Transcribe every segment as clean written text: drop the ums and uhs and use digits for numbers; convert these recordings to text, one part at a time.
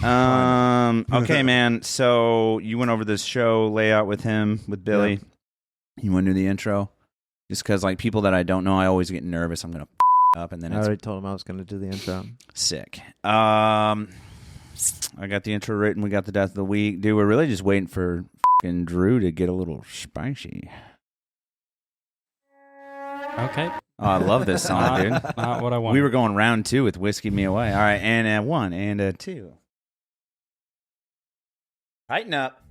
Okay, man. So you went over this show layout with him, with Billy. Yep. You want to do the intro? Just because, like, people that I don't know, I always get nervous. I'm gonna up, and then I it's already told him I was going to do the intro. sick. I got the intro written. We got the death of the week, dude. We're really just waiting for fucking Drew to get a little spicy. Okay. Oh, I love this song, dude. Not what I want. We were going round 2 with Whiskey Me Away. All right, and 1 and 2. Tighten up.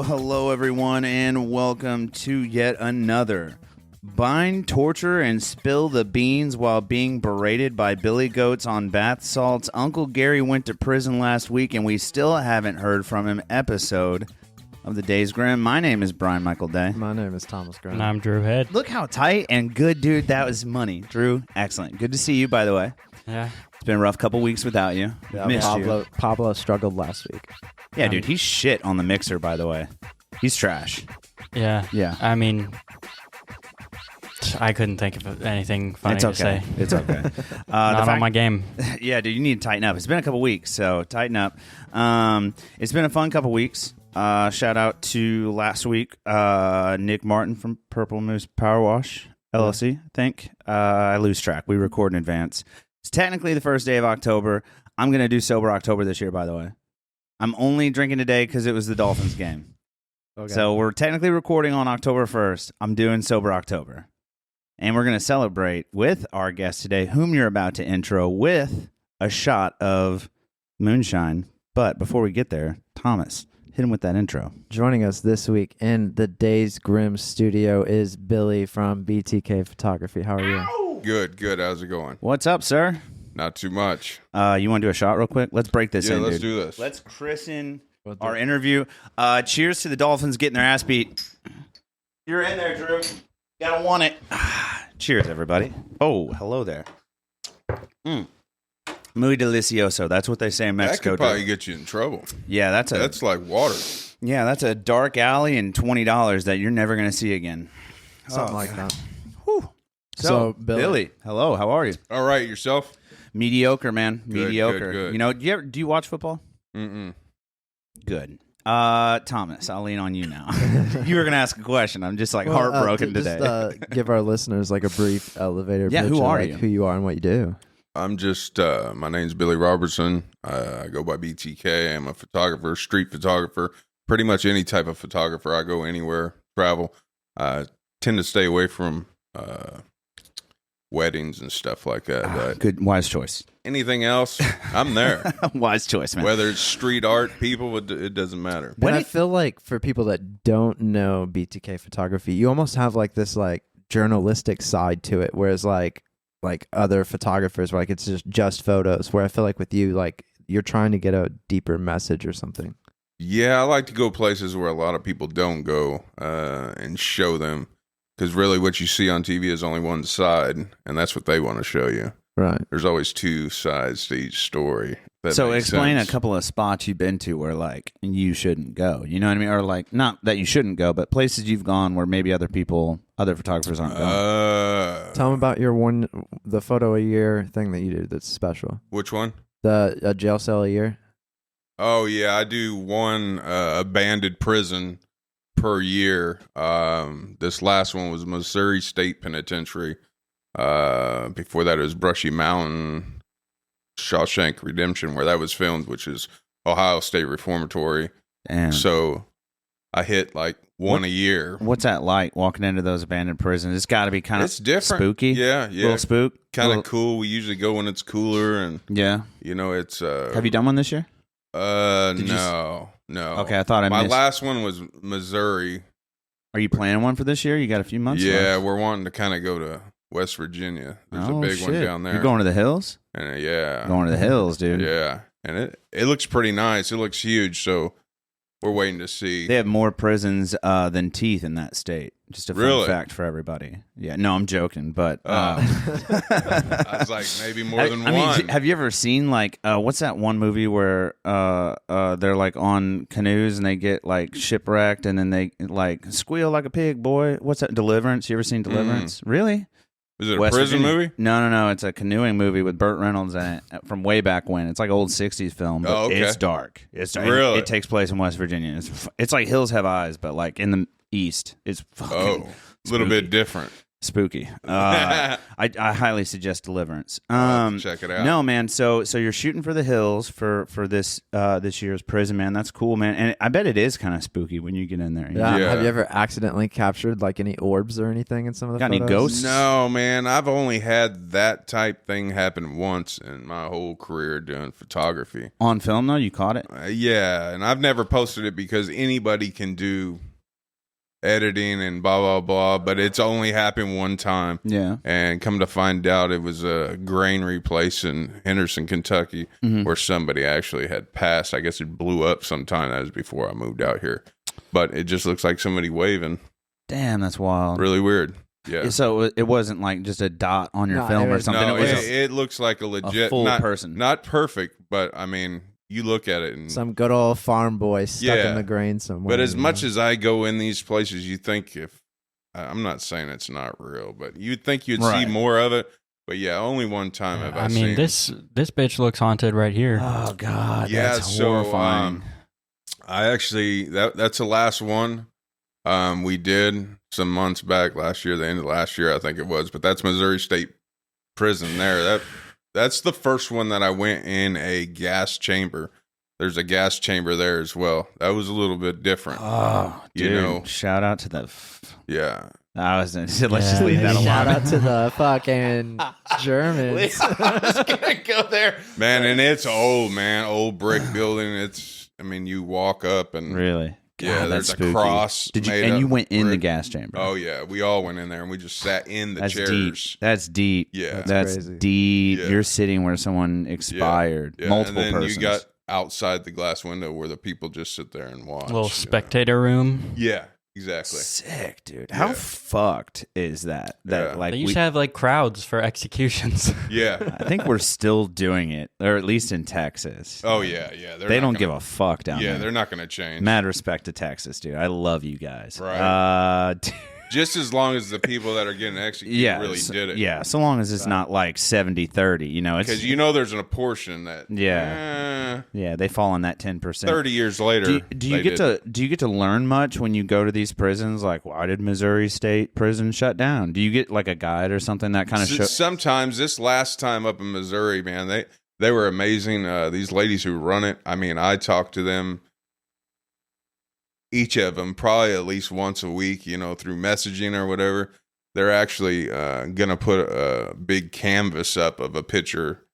Hello, everyone, and welcome to yet another Bind, Torture, and Spill the Beans while being berated by billy goats on bath salts. Uncle Gary went to prison last week, and we still haven't heard from him episode of the Days Grimm. My name is Brian Michael Day. My name is Thomas Grimm. And I'm Drew Head. Look how tight and good, dude. That was money. Drew, excellent. Good to see you, by the way. Yeah. It's been a rough couple weeks without you. Yeah, Missed you. Pablo struggled last week. Yeah, dude, he's shit on the mixer, by the way. He's trash. Yeah. Yeah. I mean, I couldn't think of anything funny It's okay. to say. It's okay. Not on my game. Yeah, dude, you need to tighten up. It's been a couple weeks, so tighten up. It's been a fun couple weeks. Shout out to last week, Nick Martin from Purple Moose Power Wash LLC, I think. I lose track. We record in advance. It's technically the first day of October. I'm going to do Sober October this year, by the way. I'm only drinking today because it was the Dolphins game. Okay. So we're technically recording on October 1st. I'm doing Sober October. And we're going to celebrate with our guest today, whom you're about to intro, with a shot of moonshine. But before we get there, Thomas, hit him with that intro. Joining us this week in the Days Grimm studio is Billy from BTK Photography. How are you? Good. How's it going? What's up, sir? Not too much. You want to do a shot real quick? Let's break this in, let's dude. do this. Let's christen our interview. Cheers to the Dolphins getting their ass beat. You're in there, Drew. Gotta want it. Cheers, everybody. Oh, hello there. Muy delicioso. That's what they say in Mexico. That could probably Drew. get you in trouble. Yeah, that's like water. Yeah, that's a dark alley and $20 that you're never gonna see again. Something like that. Whew. So, Billy, hello. How are you? All right, yourself? Mediocre, man. Mediocre. Good. You know, do you watch football? Mm-mm. Good. Thomas, I'll lean on you now. You were going to ask a question. I'm just heartbroken today. Just give our listeners like a brief elevator Yeah, pitch who of, are like, you? who you are and what you do. I'm just, my name's Billy Robertson. I go by BTK. I'm a photographer, street photographer, pretty much any type of photographer. I go anywhere, travel. I tend to stay away from weddings and stuff like that. But Good, wise choice. anything else, I'm there. Wise choice, man. Whether it's street art, people, it doesn't matter. And I feel like for people that don't know BTK Photography, you almost have like this like journalistic side to it, whereas like other photographers, where like it's just photos. Where I feel like with you, like you're trying to get a deeper message or something. Yeah, I like to go places where a lot of people don't go and show them. Because really what you see on TV is only one side, and that's what they want to show you. Right. There's always two sides to each story. So explain sense. a couple of spots you've been to where like you shouldn't go. You know what I mean? Or like not that you shouldn't go, but places you've gone where maybe other photographers aren't going. Tell them about the photo a year thing that you do that's special. Which one? The jail cell a year. Oh, yeah, I do one abandoned prison per year. This last one was Missouri State Penitentiary. Before that, it was Brushy Mountain, Shawshank Redemption, where that was filmed, which is Ohio State Reformatory. And So I hit like one a year. what's that like walking into those abandoned prisons? It's got to be kind of It's different. spooky. Yeah. Little spook. Kind Little- of cool. We usually go when it's cooler, and Yeah. it's. Have you done one this year? No. Okay, I thought I My missed. last one was Missouri. Are you planning one for this year? You got a few months Yeah, left. we're wanting to kind of go to West Virginia. There's Oh, a big one shit. down there. You're going to the hills? And yeah, Going to the hills, dude. yeah, and it looks pretty nice. It looks huge. So we're waiting to see. They have more prisons than teeth in that state. Just a fun Really? fact for everybody. Yeah, no, I'm joking, but I was like, maybe more than I one. mean, have you ever seen like what's that one movie where they're like on canoes and they get like shipwrecked and then they like squeal like a pig, boy? What's that? Deliverance? You ever seen Deliverance? Really? Is it a West prison Virginia. movie? No. It's a canoeing movie with Burt Reynolds in it from way back when. It's like old '60s film, but Oh, okay. it's dark. It's dark. Really? It takes place in West Virginia. It's like Hills Have Eyes, but like in the east. It's fucking A little bit different. spooky. I highly suggest Deliverance. I'll have to check it out. No, man. So you're shooting for the hills for this this year's prison, man. That's cool, man. And I bet it is kind of spooky when you get in there. Yeah. Yeah. Have you ever accidentally captured like any orbs or anything in some of the Got any photos? ghosts? No, man. I've only had that type thing happen once in my whole career doing photography. On film though, you caught it. Yeah, and I've never posted it because anybody can do editing and blah blah blah, but it's only happened one time. Yeah. And come to find out, it was a granary place in Henderson, Kentucky, where somebody actually had passed. I guess it blew up sometime. That was before I moved out here, but it just looks like somebody waving. Damn, that's wild. Really weird. Yeah. So it wasn't like just a dot on your No, film it or was- something. No, it was it looks like a legit full not, person. Not perfect, but I mean, you look at it and Some good old farm boy stuck Yeah. in the grain somewhere. but as you much know? as I go in these places, you think if I'm not saying it's not real, but you'd think you'd Right. see more of it. But yeah, only one time have I I seen. mean, this bitch looks haunted right here. Oh God, Yeah, that's so, horrifying. I actually that's the last one we did some months back last year, the end of last year I think it was. But that's Missouri State Prison there. That's the first one that I went in a gas chamber. There's a gas chamber there as well. That was a little bit different. Oh, dude! You know. Shout out to the. Yeah. Let's just leave that alone. Shout out to the fucking Germans. I was gonna go there. Man, and it's old, man. Old brick building. I mean, you walk up and Really? yeah, God, there's that's a spooky. cross. Did you? made And up you went in the brick. gas chamber. Oh yeah, we all went in there and we just sat in the that's chairs. deep. That's deep. Yeah, That's crazy. deep. Yeah. You're sitting where someone expired. yeah. Multiple and then persons. you got outside the glass window where the people just sit there and watch. Little spectator room. Yeah, exactly. sick, dude. How Yeah. fucked is that? That Yeah. like They used to have like crowds for executions. Yeah. I think we're still doing it, or at least in Texas. Oh yeah, yeah. They don't give a fuck down Yeah, there. they're not going to change. Mad respect to Texas, dude. I love you guys. Right. Dude, Just as long as the people that are getting executed yeah. really did it. Yeah. So long as it's not like 70-30, you know. It's Because you know there's a portion that yeah, they fall on that 10%. 30 years later. Do you get to learn much when you go to these prisons? Like, why did Missouri State Prison shut down? Do you get like a guide or something that kind of shows? Sometimes this last time up in Missouri, man, they were amazing. These ladies who run it. I mean, I talk to them, each of them, probably at least once a week, you know, through messaging or whatever. They're actually going to put a big canvas up of a picture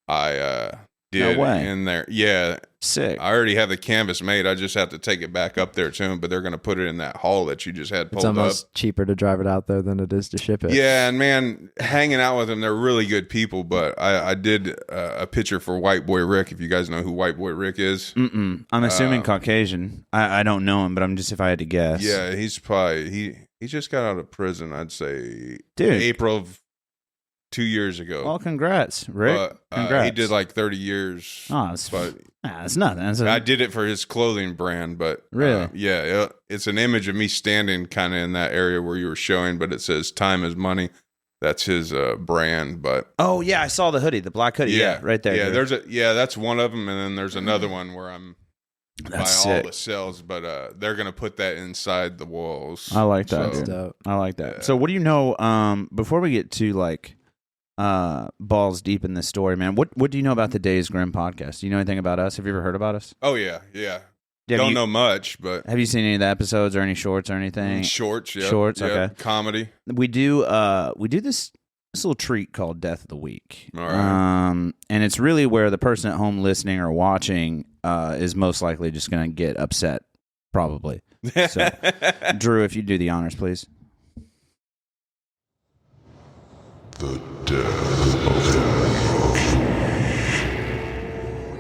I did way. in there. Yeah. Sick. I already have the canvas made. I just have to take it back up there to them, but they're going to put it in that hall that you just had It's pulled up. almost cheaper to drive it out there than it is to ship it. Yeah, and man, hanging out with them, they're really good people. But I did a picture for White Boy Rick. If you guys know who White Boy Rick is, I'm assuming Caucasian. I don't know him, but I'm just if I had to guess. yeah, he's probably he just got out of prison. I'd say Dude. April of 2 years ago. Well, congrats, Rick. But Congrats. he did like 30 years. Oh, but it's nothing. I did it for his clothing brand. But Really? yeah, it's an image of me standing kind of in that area where you were showing, but it says "Time is money." That's his brand. But Oh yeah, I saw the hoodie, the black hoodie. Yeah, right there. Yeah, dude. that's one of them, and then there's another one where I'm That's by all sick. the cells, but they're gonna put that inside the walls. I like that. That's dude. dope. I like that. Yeah. So, what do you know? Before we get to like balls deep in this story, man, what do you know about the Days Grimm podcast? Do you know anything about us? Have you ever heard about us? Oh yeah. Don't know much, but Have you seen any of the episodes or any shorts or anything? shorts. Yeah, Shorts, yeah, okay. comedy. We do this little treat called Death of the Week. All right. And it's really where the person at home listening or watching is most likely just going to get upset, probably. So, Drew, if you do the honors, please.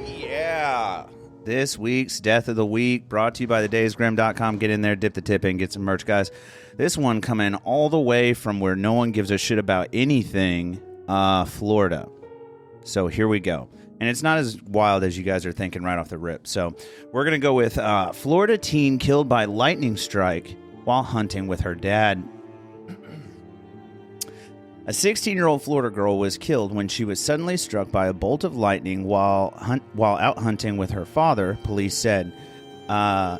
Yeah. This week's Death of the Week brought to you by thedaysgrimm.com. Get in there, dip the tip in, get some merch, guys. This one coming all the way from where no one gives a shit about anything, Florida. So here we go. And it's not as wild as you guys are thinking right off the rip. So we're going to go with Florida teen killed by lightning strike while hunting with her dad. A 16-year-old Florida girl was killed when she was suddenly struck by a bolt of lightning while out hunting with her father, police said. An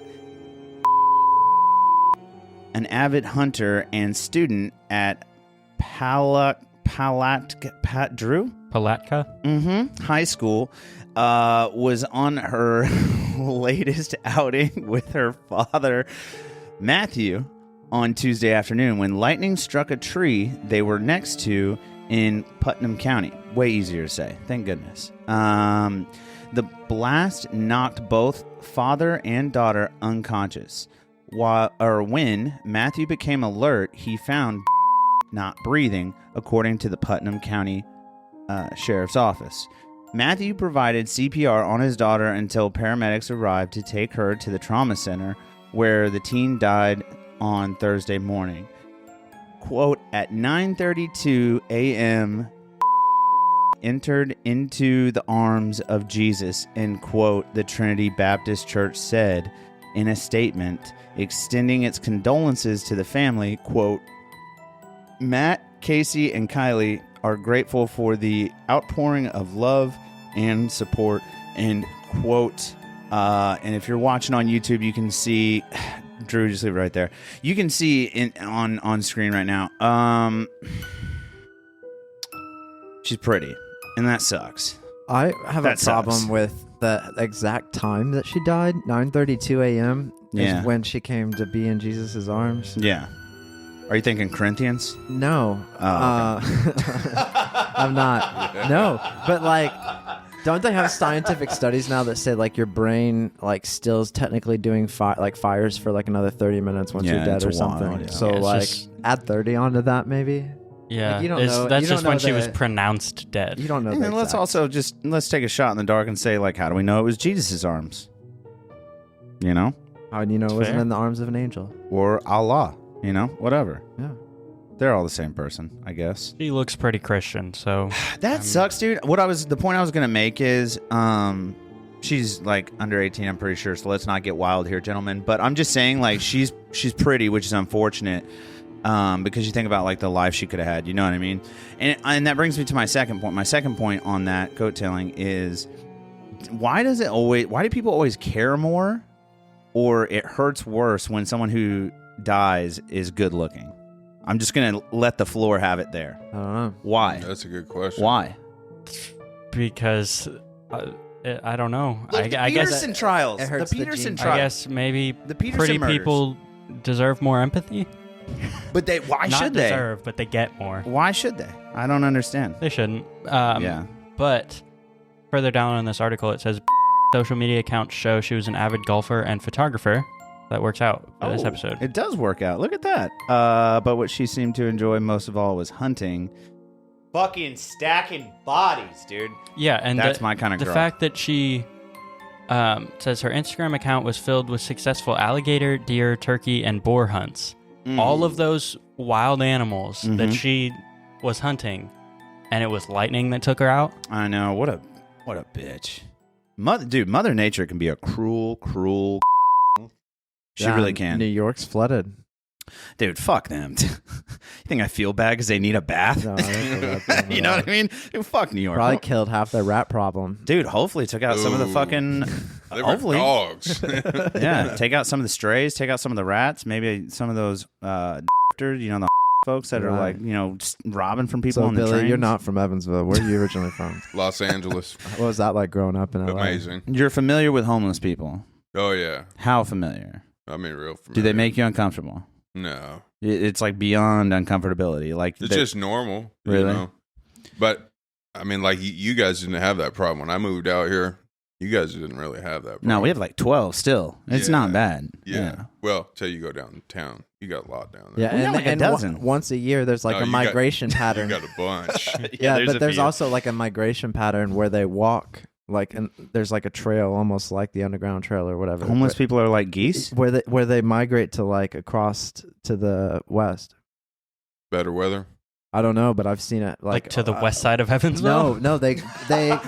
avid hunter and student at Palatka High School was on her latest outing with her father, Matthew, on Tuesday afternoon when lightning struck a tree they were next to in Putnam County. Way easier to say. Thank goodness. The blast knocked both father and daughter unconscious. When Matthew became alert, he found not breathing, according to the Putnam County Sheriff's Office. Matthew provided CPR on his daughter until paramedics arrived to take her to the trauma center, where the teen died on Thursday morning. Quote, at 9:32 a.m., entered into the arms of Jesus, end quote, the Trinity Baptist Church said in a statement, extending its condolences to the family. Quote, Matt, Casey, and Kylie are grateful for the outpouring of love and support, end quote. And if you're watching on YouTube, you can see... Drew, just leave it right there. You can see on screen right now. She's pretty, and that sucks. I have That a problem sucks. with the exact time that she died. 9:32 a.m. Yeah. is when she came to be in Jesus' arms. Yeah. Are you thinking Corinthians? No. Oh, I'm not. No. But like, don't they have scientific studies now that say like your brain like still is technically doing fires for like another 30 minutes once Yeah, you're dead it's or wild, something? yeah. So Yeah, it's like just- add 30 onto that maybe. Yeah, Like, you don't it's- know- that's you just don't when know she was the- pronounced dead. You don't know. And the then let's exact- also let's take a shot in the dark and say, like, how do we know it was Jesus' arms? You know? How do you know it wasn't Fair. in the arms of an angel? Or Allah, you know? Whatever. Yeah. They're all the same person, I guess. She looks pretty Christian, so That sucks, dude. The point I was gonna make is, she's like under 18, I'm pretty sure. So let's not get wild here, gentlemen. But I'm just saying, like, she's pretty, which is unfortunate, because you think about like the life she could have had. You know what I mean? And that brings me to my second point. My second point on that coattailing is, why do people always care more, or it hurts worse when someone who dies is good looking? I'm just gonna let the floor have it there. I don't know. Why? That's a good question. Why? because I don't know. Like I the guess Peterson trials. it The hurts the Peterson genes. I trials. guess maybe The Peterson pretty murders. people deserve more empathy. But why Not should they? deserve, but they get more. Why should they? I don't understand. They shouldn't. Yeah. But further down in this article, it says social media accounts show she was an avid golfer and photographer. That works out for this episode. It does work out. Look at that. But what she seemed to enjoy most of all was hunting. Fucking stacking bodies, dude. Yeah, and That's my kind of the girl. fact that she says her Instagram account was filled with successful alligator, deer, turkey, and boar hunts. All of those wild animals that she was hunting, and it was lightning that took her out. I know. What a bitch. Mother Nature can be a cruel. She Yeah, really can. New York's flooded. Dude, fuck them. You think I feel bad because they need a bath? No, I don't feel bad for them You at know all. what I mean? Dude, fuck New York. Probably killed half their rat problem. Dude, hopefully took out some of the Ooh. fucking... They were hopefully. dogs. Yeah, take out some of the strays, take out some of the rats, maybe some of those, the folks that are Right. like, just robbing from people So on the Billy, trains. you're not from Evansville. Where are you originally from? Los Angeles. What was that like growing up in LA? Amazing. You're familiar with homeless people. Oh, yeah. How familiar? I mean, real familiar. Do they make you uncomfortable? No. It's like beyond uncomfortability. Like It's just normal. you Really? know? But, I mean, like, you guys didn't have that problem. When I moved out here, you guys didn't really have that problem. No, we have like 12 still. It's Yeah. not bad. Yeah. Well, till you go downtown. You got a lot down Yeah, there. We got and, like a and dozen. once a year, there's like No, a you got- migration pattern. You got a bunch. Yeah, a but there's few. also like a migration pattern where they walk like, and there's like a trail almost like the Underground Trail or whatever. Homeless people are like geese. where they migrate to like across to the west. Better weather. I don't know, but I've seen it Like to the west side of Evansville? No, they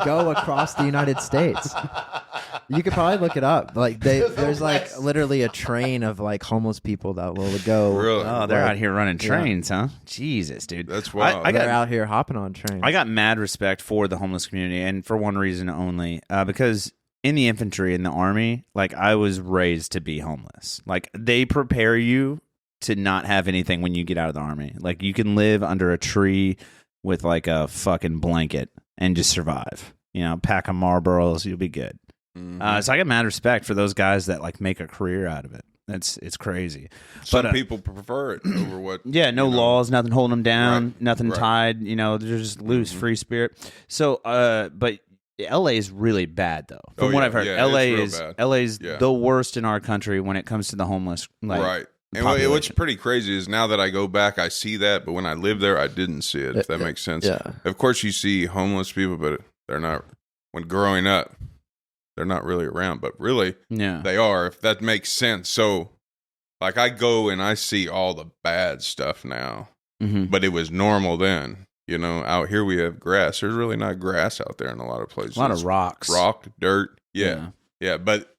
go across the United States. You could probably look it up. Like there's like literally a train of like homeless people that will go. Really? Oh, they're out here running trains, huh? Jesus, dude. That's wild. They're out here hopping on trains. I got mad respect for the homeless community, and for one reason only, because in the infantry, in the army, like I was raised to be homeless. Like they prepare you to not have anything when you get out of the army. Like you can live under a tree with like a fucking blanket and just survive. You know, pack of Marlboros, you'll be good. Mm-hmm. So I got mad respect for those guys that like make a career out of it. It's crazy. Some But, people prefer it over what. Yeah, no laws, nothing holding them down, Right, nothing right. tied. You know, they're just loose, free spirit. So, but LA is really bad though. From Oh, what yeah, I've heard, yeah, LA it's real bad. LA's Yeah. the worst in our country when it comes to the homeless. Like, Right. And population. what's pretty crazy is now that I go back, I see that, but when I lived there, I didn't see it, if that makes sense. Yeah. Of course, you see homeless people, but they're not, when growing up, they're not really around, but really, Yeah. they are, if that makes sense. So, like, I go and I see all the bad stuff now, Mm-hmm. but it was normal then. You know, out here we have grass. There's really not grass out there in a lot of places. A lot of rocks. Rock, dirt. Yeah. But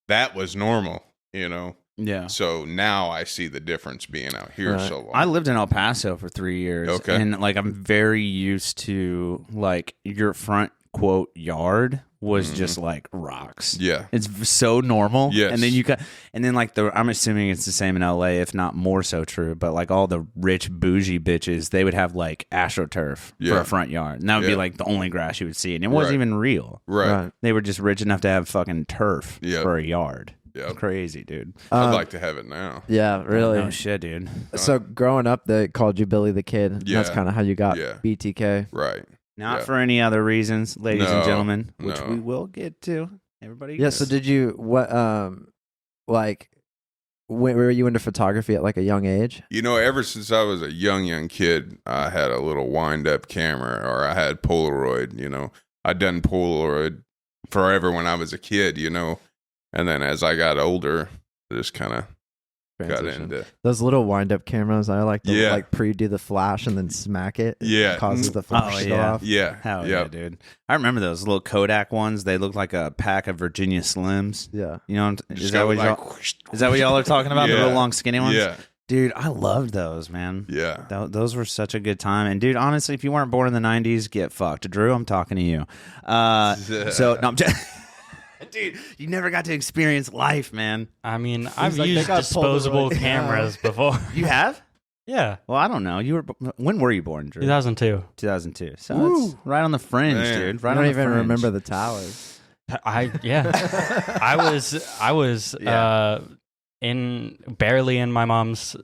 that was normal, you know. Yeah. So now I see the difference being out here Right. so long. I lived in El Paso for 3 years. Okay. And like I'm very used to like your front quote yard was just like rocks. Yeah. It's so normal. Yes. And then and then like I'm assuming it's the same in LA, if not more so true, but like all the rich bougie bitches, they would have like AstroTurf for Yeah. a front yard. And that would be Yeah. like the only grass you would see. And it wasn't Right. even real. Right. They were just rich enough to have fucking turf Yeah. for a yard. Yeah. Crazy, dude. I'd like to have it now. Yeah, really. No shit, dude. So growing up, they called you Billy the Kid. Yeah. That's kind of how you got Yeah. BTK. Right. Not Yeah. for any other reasons, ladies and No, gentlemen, which no. we will get to. Everybody. Yeah. So did you like? Were you into photography at like a young age? You know, ever since I was a young kid, I had a little wind-up camera, or I had Polaroid, you know. I'd done Polaroid forever when I was a kid, you know. And then as I got older, I just kind of got Transition. into... Those little wind-up cameras. I like to Yeah. like pre-do the flash and then smack it. Yeah. It causes the flash to go yeah. off. Yeah. Hell yeah. yeah, dude. I remember those little Kodak ones. They looked like a pack of Virginia Slims. Yeah. You know, Just is that go what like, y'all? Is that what y'all are talking about? The Yeah. real long, skinny ones. Yeah. Dude, I loved those, man. Yeah. Those were such a good time. And dude, honestly, if you weren't born in the '90s, get fucked. Drew, I'm talking to you. So no, I'm just. Dude, you never got to experience life, man. I mean, I've like, they used got disposable Polaroid. cameras before. You have? Yeah, Well, I don't know. When were you born, Drew? 2002. 2002. So it's right on the fringe, Man. dude. I Right don't on the even fringe. remember the towers. I was Yeah. barely in my mom's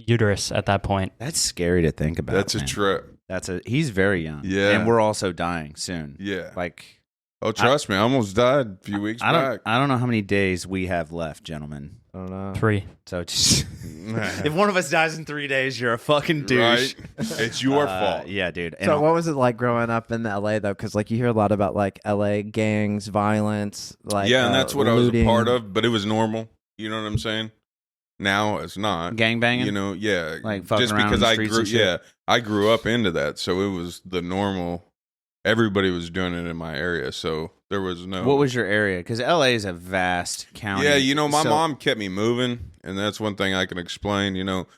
uterus at that point. That's scary to think about. That's a man. trip. He's very young. Yeah. And we're also dying soon. Yeah. Like Oh, trust me, I almost died a few weeks back. I don't know how many days we have left, gentlemen. I don't know. 3. So just, if one of us dies in 3 days, you're a fucking douche. Right? It's your fault. Yeah, dude. And So what was it like growing up in LA though? Because like you hear a lot about like LA gangs, violence, like Yeah, and that's what I was a looting. part of, but it was normal. You know what I'm saying? Now it's not. gangbanging? You know, yeah. Like fucking just around because in the I streets grew and shit? I grew up into that. So it was the normal. Everybody was doing it in my area, so there was no. What was your area? Because LA is a vast county. Yeah, you know, my So- mom kept me moving, and that's one thing I can explain. You know,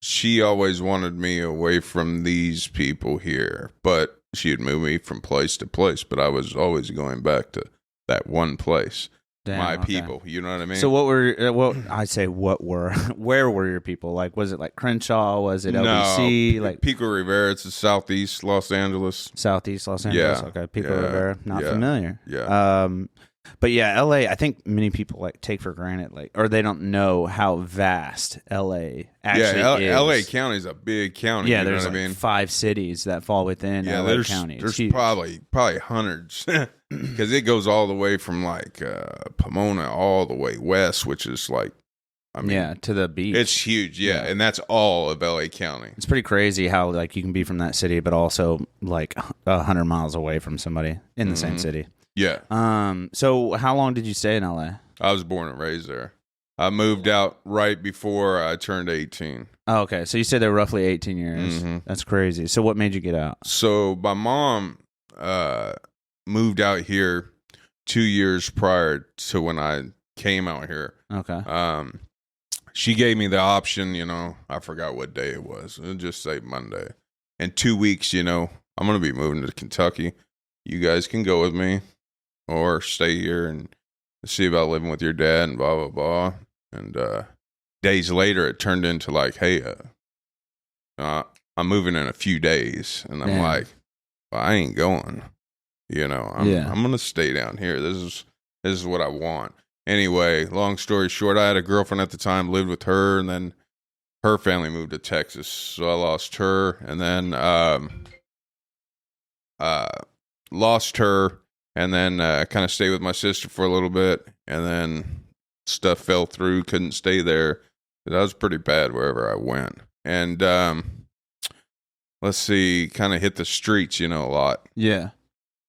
she always wanted me away from these people here, but she'd move me from place to place. But I was always going back to that one place, Damn, my okay. people. You know what I mean? So where were your people? Like, was it like Crenshaw? Was it LBC? No, Like Pico Rivera. It's the southeast Los Angeles. Southeast Los Angeles? Yeah, Okay, Pico yeah, Rivera. Not yeah, familiar. yeah. But yeah, LA, I think many people like take for granted, like, or they don't know how vast LA actually is. LA County is a big county. Yeah, you know there's what like I mean? 5 cities that fall within Yeah, LA County. It's there's huge. probably hundreds because it goes all the way from like Pomona all the way west, which is like I mean, yeah, to the beach. it's huge. Yeah, and that's all of LA County. It's pretty crazy how like you can be from that city, but also like 100 miles away from somebody in the same city. Yeah. So how long did you stay in LA? I was born and raised there. I moved out right before I turned 18. Oh, okay. So you stayed there roughly 18 years. Mhm. That's crazy. So what made you get out? So my mom moved out here 2 years prior to when I came out here. Okay. She gave me the option, I forgot what day it was. It'll just say Monday. In 2 weeks, I'm going to be moving to Kentucky. You guys can go with me or stay here and see about living with your dad and blah, blah, blah. And days later, it turned into like, hey, I'm moving in a few days. And I'm like, well, I ain't going. I'm going to stay down here. This is what I want. Anyway, long story short, I had a girlfriend at the time, lived with her, and then her family moved to Texas. So I lost her, and then lost her, and then kind of stayed with my sister for a little bit, and then stuff fell through, couldn't stay there. That was pretty bad wherever I went. And let's see, kind of hit the streets, a lot. Yeah.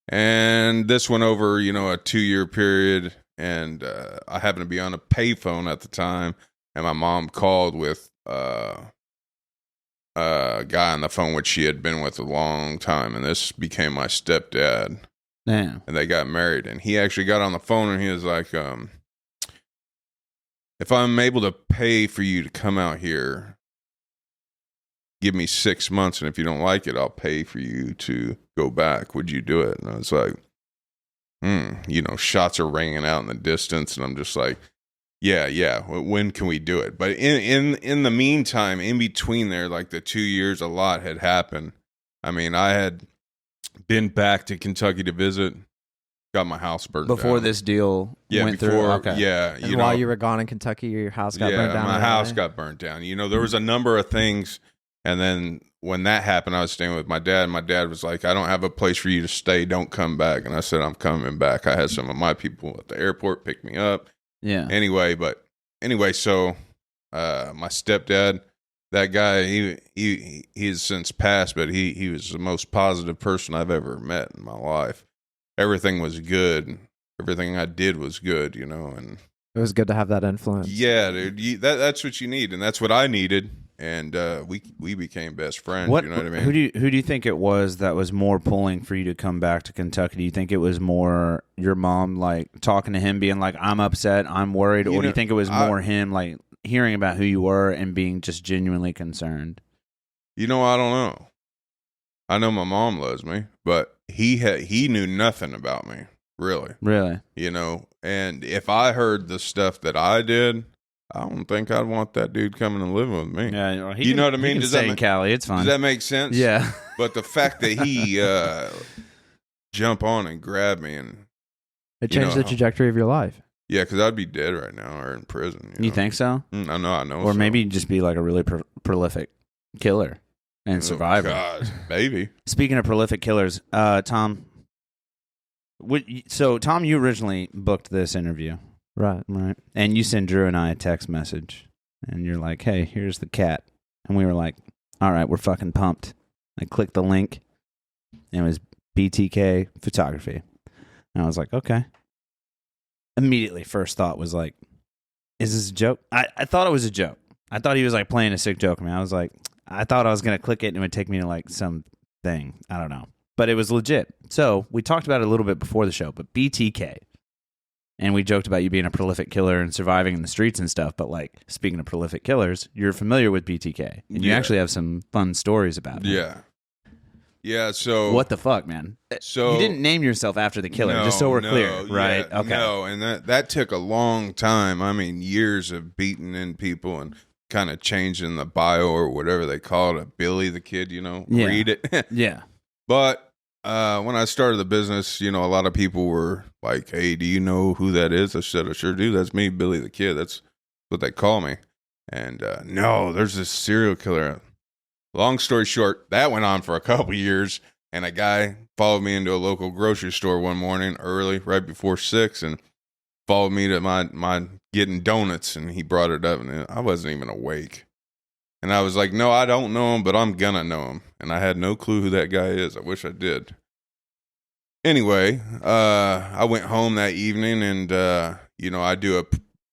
And this went over, a 2-year period. And I happened to be on a payphone at the time, and my mom called with a guy on the phone, which she had been with a long time, and this became my stepdad. Damn. And they got married, and he actually got on the phone, and he was like, if I'm able to pay for you to come out here, give me 6 months, and if you don't like it, I'll pay for you to go back. Would you do it? And I was like, shots are ringing out in the distance, and I'm just like, yeah. When can we do it? But in the meantime, in between there, like the 2 years, a lot had happened. I mean, I had been back to Kentucky to visit, got my house burned Before down. this deal went through? Okay. Yeah. And while you were gone in Kentucky, your house got burned down? My house got burnt down. There was a number of things, and then when that happened, I was staying with my dad. My dad was like, I don't have a place for you to stay. Don't come back. And I said, I'm coming back. I had some of my people at the airport pick me up. Yeah. Anyway, so my stepdad, that guy, he has since passed, but he was the most positive person I've ever met in my life. Everything was good. Everything I did was good, and it was good to have that influence. Yeah, dude. That's what you need, and that's what I needed. And we became best friends. You know what I mean? Who do you think it was that was more pulling for you to come back to Kentucky? Do you think it was more your mom like talking to him, being like, "I'm upset, I'm worried," or do you think it was more him like hearing about who you were and being just genuinely concerned? I don't know. I know my mom loves me, but he knew nothing about me, really. Really? And if I heard the stuff that I did, I don't think I'd want that dude coming and living with me. Yeah, you know what I mean? He can Does stay in Cali. It's fine. Does that make sense? Yeah. But the fact that he jump on and grab me, and it changed the trajectory of your life. Yeah, because I'd be dead right now or in prison. You think so? I know. Or maybe just be like a really prolific killer and survivor. God, maybe. Speaking of prolific killers, Tom. So Tom, you originally booked this interview. Right. And you send Drew and I a text message, and you're like, hey, here's the cat. And we were like, all right, we're fucking pumped. I clicked the link, and it was BTK Photography. And I was like, okay. Immediately, first thought was like, is this a joke? I thought it was a joke. I thought he was like playing a sick joke. I was like, I thought I was going to click it, and it would take me to like some thing. I don't know. But it was legit. So we talked about it a little bit before the show, but BTK. And we joked about you being a prolific killer and surviving in the streets and stuff. But like, speaking of prolific killers, you're familiar with BTK. And you actually have some fun stories about him. Yeah. Yeah, so... What the fuck, man? So you didn't name yourself after the killer, just so we're clear, right? Yeah, okay. No, and that took a long time. I mean, years of beating in people and kind of changing the bio or whatever they call it. Billy the Kid, read it. Yeah. But... when I started the business, a lot of people were like, hey, do you know who that is? I said, I sure do. That's me, Billy the Kid. That's what they call me. And no, there's this serial killer. Long story short, that went on for a couple years. And a guy followed me into a local grocery store one morning early, right before 6, and followed me to my getting donuts, and he brought it up, and I wasn't even awake. And I was like, no, I don't know him, but I'm gonna know him. And I had no clue who that guy is. I wish I did. Anyway, I went home that evening, and I do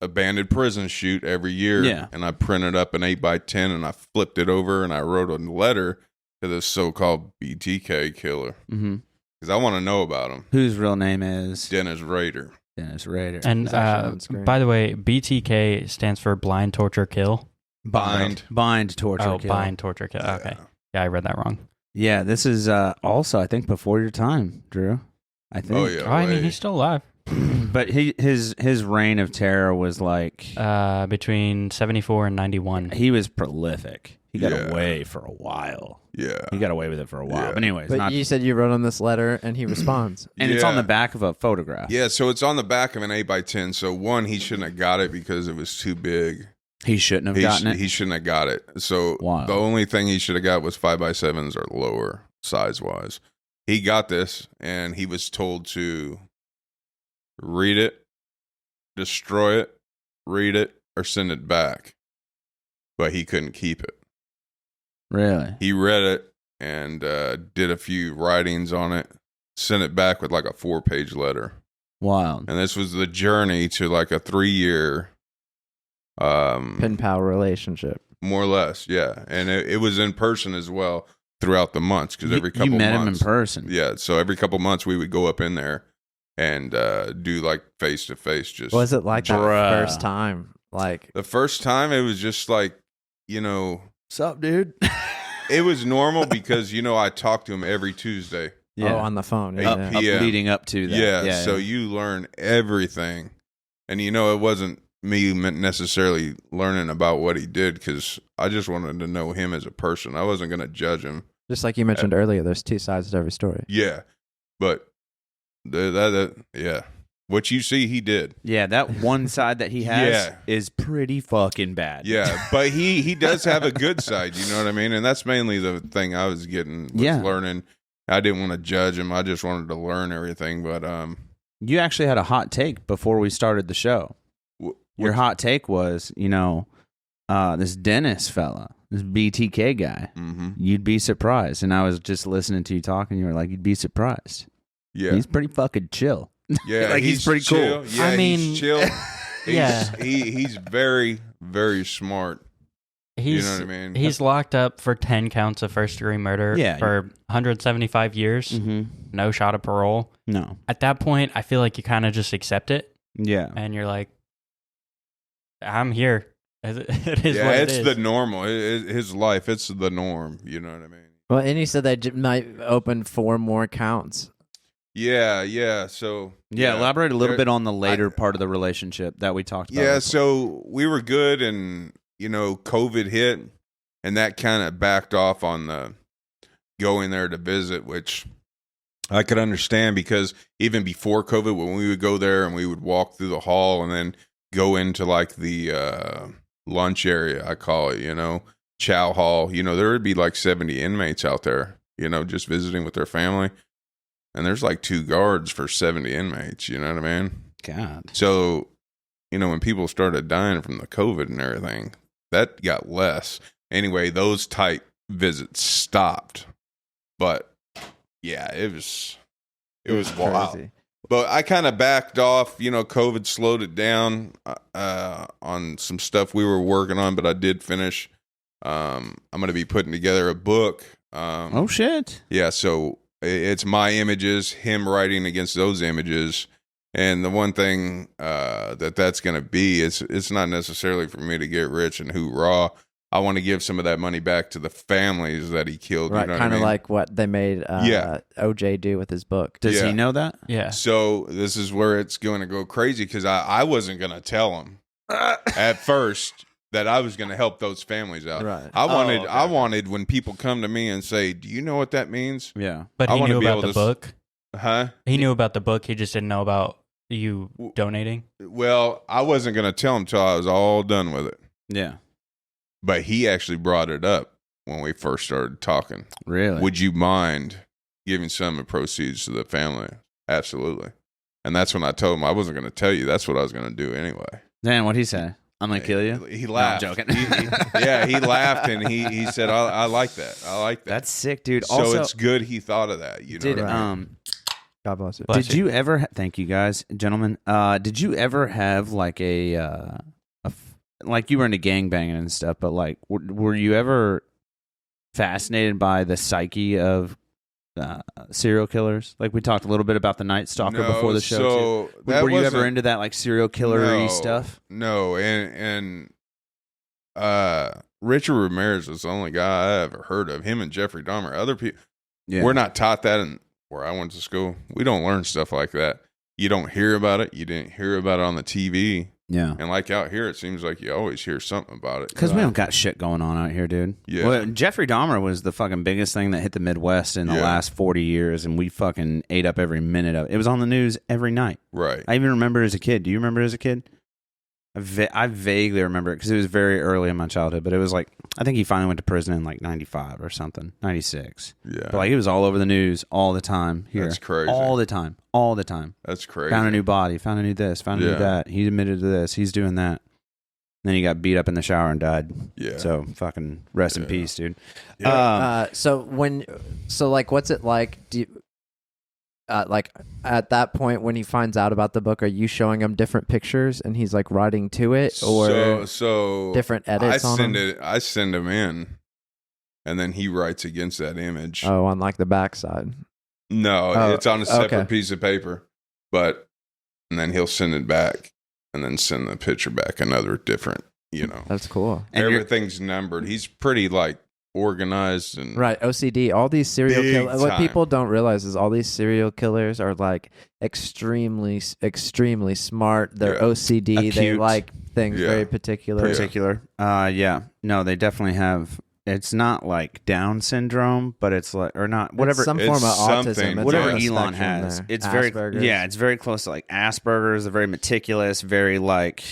a banded prison shoot every year. Yeah. And I printed up an 8x10, and I flipped it over, and I wrote a letter to this so-called BTK killer. Mm-hmm. Because I want to know about him. Whose real name is Dennis Rader. Dennis Rader. And It's actually on screen. by the way, BTK stands for blind, torture, kill. Bind. torture, Oh, kill. bind, torture, kill. Okay. Yeah, I read that wrong. Yeah, this is also, I think, before your time, Drew. I think. Oh, yeah. Oh, I mean, way. he's still alive. But his reign of terror was like Between 74 and 91. he was prolific. He got Yeah. away for a while. Yeah. He got away with it for a while. Yeah. But anyways, But you said you wrote on this letter, and he responds. and it's on Yeah. the back of a photograph. Yeah, so it's on the back of an 8x10. So one, he shouldn't have got it because it was too big. He shouldn't have gotten it. He shouldn't have got it. So Wow. the only thing he should have got was 5x7s or lower size wise. He got this, and he was told to read it, destroy it, read it, or send it back. But he couldn't keep it. Really? He read it and did a few writings on it, sent it back with like a 4-page letter. Wild. And this was the journey to like a 3-year Pen pal relationship. more or less, yeah. And it was in person as well throughout the months, because every couple you met months, him in person. yeah. So every couple months we would go up in there and do like face to face. Just What was it like that Bruh. first time? Like, the first time, it was just like, Sup, dude? it was normal because I talked to him every Tuesday. oh, on the phone. Up Yeah. here. Yeah. Leading up to that. Yeah, so you learn everything, and it wasn't me necessarily learning about what he did, because I just wanted to know him as a person. I wasn't going to judge him. Just like you mentioned earlier, there's two sides to every story. Yeah, but yeah, what you see, he did. Yeah, that one side that he has Yeah. is pretty fucking bad. Yeah, but he does have a good side. You know what I mean? And that's mainly the thing I was getting was Yeah. learning. I didn't want to judge him. I just wanted to learn everything. But You actually had a hot take before we started the show. Your hot take was, this Dennis fella, this BTK guy, Mm-hmm. you'd be surprised. And I was just listening to you talk, and you were like, you'd be surprised. Yeah, He's pretty fucking chill. yeah, like, he's pretty chill. cool. Yeah, I mean, he's chill. yeah. he's very, very smart. He's, know what I mean? He's locked up for 10 counts of first-degree murder Yeah. for 175 years. Mm-hmm. No shot of parole. No. At that point, I feel like you kind of just accept it, Yeah. and you're like, I'm here. It is Yeah, what it it's is. the normal. His life, it's the norm. You know what I mean? Well, and he said they might open 4 more counts. Yeah. So Yeah, elaborate a little There- bit on the later part of the relationship that we talked about. Yeah, so we were good, and COVID hit, and that kind of backed off on the going there to visit, which I could understand, because even before COVID, when we would go there and we would walk through the hall and then go into like the lunch area, I call it, chow hall, there would be like 70 inmates out there, just visiting with their family. And there's like 2 guards for 70 inmates, you know what I mean? God. So, when people started dying from the COVID and everything, that got less. Anyway, those type visits stopped. But yeah, it was wild. Crazy. But I kind of backed off. COVID slowed it down on some stuff we were working on, but I did finish. I'm going to be putting together a book. Oh, shit. Yeah, so it's my images, him writing against those images. And the one thing that's going to be, it's not necessarily for me to get rich and hoorah. I want to give some of that money back to the families that he killed. Right, You know what kind I of mean? like what they made Yeah. OJ do with his book. Does Yeah. he know that? yeah. So this is where it's going to go crazy, because I wasn't going to tell him at first that I was going to help those families out. Right. I wanted okay. I wanted when people come to me and say, "Do you know what that means?" Yeah. But I he wanna knew be about able the to book. Huh? He knew about the book. He just didn't know about you donating. Well, I wasn't going to tell him till I was all done with it. Yeah. But he actually brought it up when we first started talking. Really? Would you mind giving some of the proceeds to the family? Absolutely. And that's when I told him I wasn't going to tell you. That's what I was going to do anyway. Dan, what'd he say? I'm gonna kill you. He laughed. No, I'm joking. He laughed and he said, "I like that. I like that." That's sick, dude. So Also, it's good he thought of that. You know. did what I mean? God bless it. Bless did you ever? Thank you, guys, gentlemen. Did you ever have like like you were into gangbanging and stuff, but like, were you ever fascinated by the psyche of serial killers? Like we talked a little bit about the Night Stalker before the show. So too. that Were you ever wasn't- into that like serial killery stuff? No, and Richard Ramirez was the only guy I ever heard of. Him and Jeffrey Dahmer. Other people, we're not taught that in where I went to school. We don't learn stuff like that. You don't hear about it. You didn't hear about it on the TV. Yeah. And like out here, it seems like you always hear something about it. Because we don't got shit going on out here, dude. Yeah. Well, Jeffrey Dahmer was the fucking biggest thing that hit the Midwest in the last 40 years, and we fucking ate up every minute of it. It was on the news every night. Right. I even remember as a kid. Do you remember as a kid? I vaguely remember it because it was very early in my childhood, but it was like, I think he finally went to prison in like 95 or something, 96. Yeah. But like, it was all over the news all the time here. That's crazy. All the time. All the time. That's crazy. Found a new body, found a new this, found a new that. He admitted to this, he's doing that. Then he got beat up in the shower and died. Yeah. So fucking rest in peace, dude. Yeah. So like, what's it like? Do you, like at that point when he finds out about the book, are you showing him different pictures and he's like writing to it, or so different edits on them? I send him in, and then he writes against that image. Oh, on like the backside. No, Oh, it's on a separate okay. piece of paper, and then he'll send it back, and then send the picture back another different. You know, That's cool. And everything's numbered. He's pretty like organized and Right, OCD. All these serial Big killers. What time. people don't realize is all these serial killers are like extremely smart. They're Yeah. OCD. They Acute. like things Yeah. very particular. Particular. Yeah. No, they definitely have. It's not like Down syndrome, but it's like, or not, whatever. It's some It's form of something. autism. It's whatever like a Elon spectrum has. there. It's Asperger's. very, it's very close to like Asperger's. They're very meticulous, very like,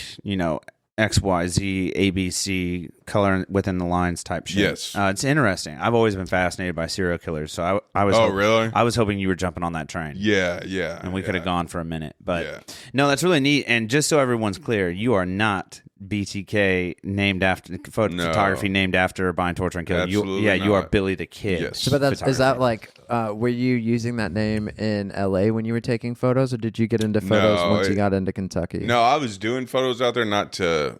XYZ, ABC, color within the lines type shit. Yes. It's interesting. I've always been fascinated by serial killers. So I was, really? I was hoping you were jumping on that train. Yeah. And we could have gone for a minute. But Yeah. no, that's really neat. And just so everyone's clear, you are not BTK named after photography named after buying, torture, and killing. Absolutely You are not. Billy the Kid. Yes. So, but is that photography. like, were you using that name in LA when you were taking photos, or did you get into photos No, once you got into Kentucky? No, I was doing photos out there, not to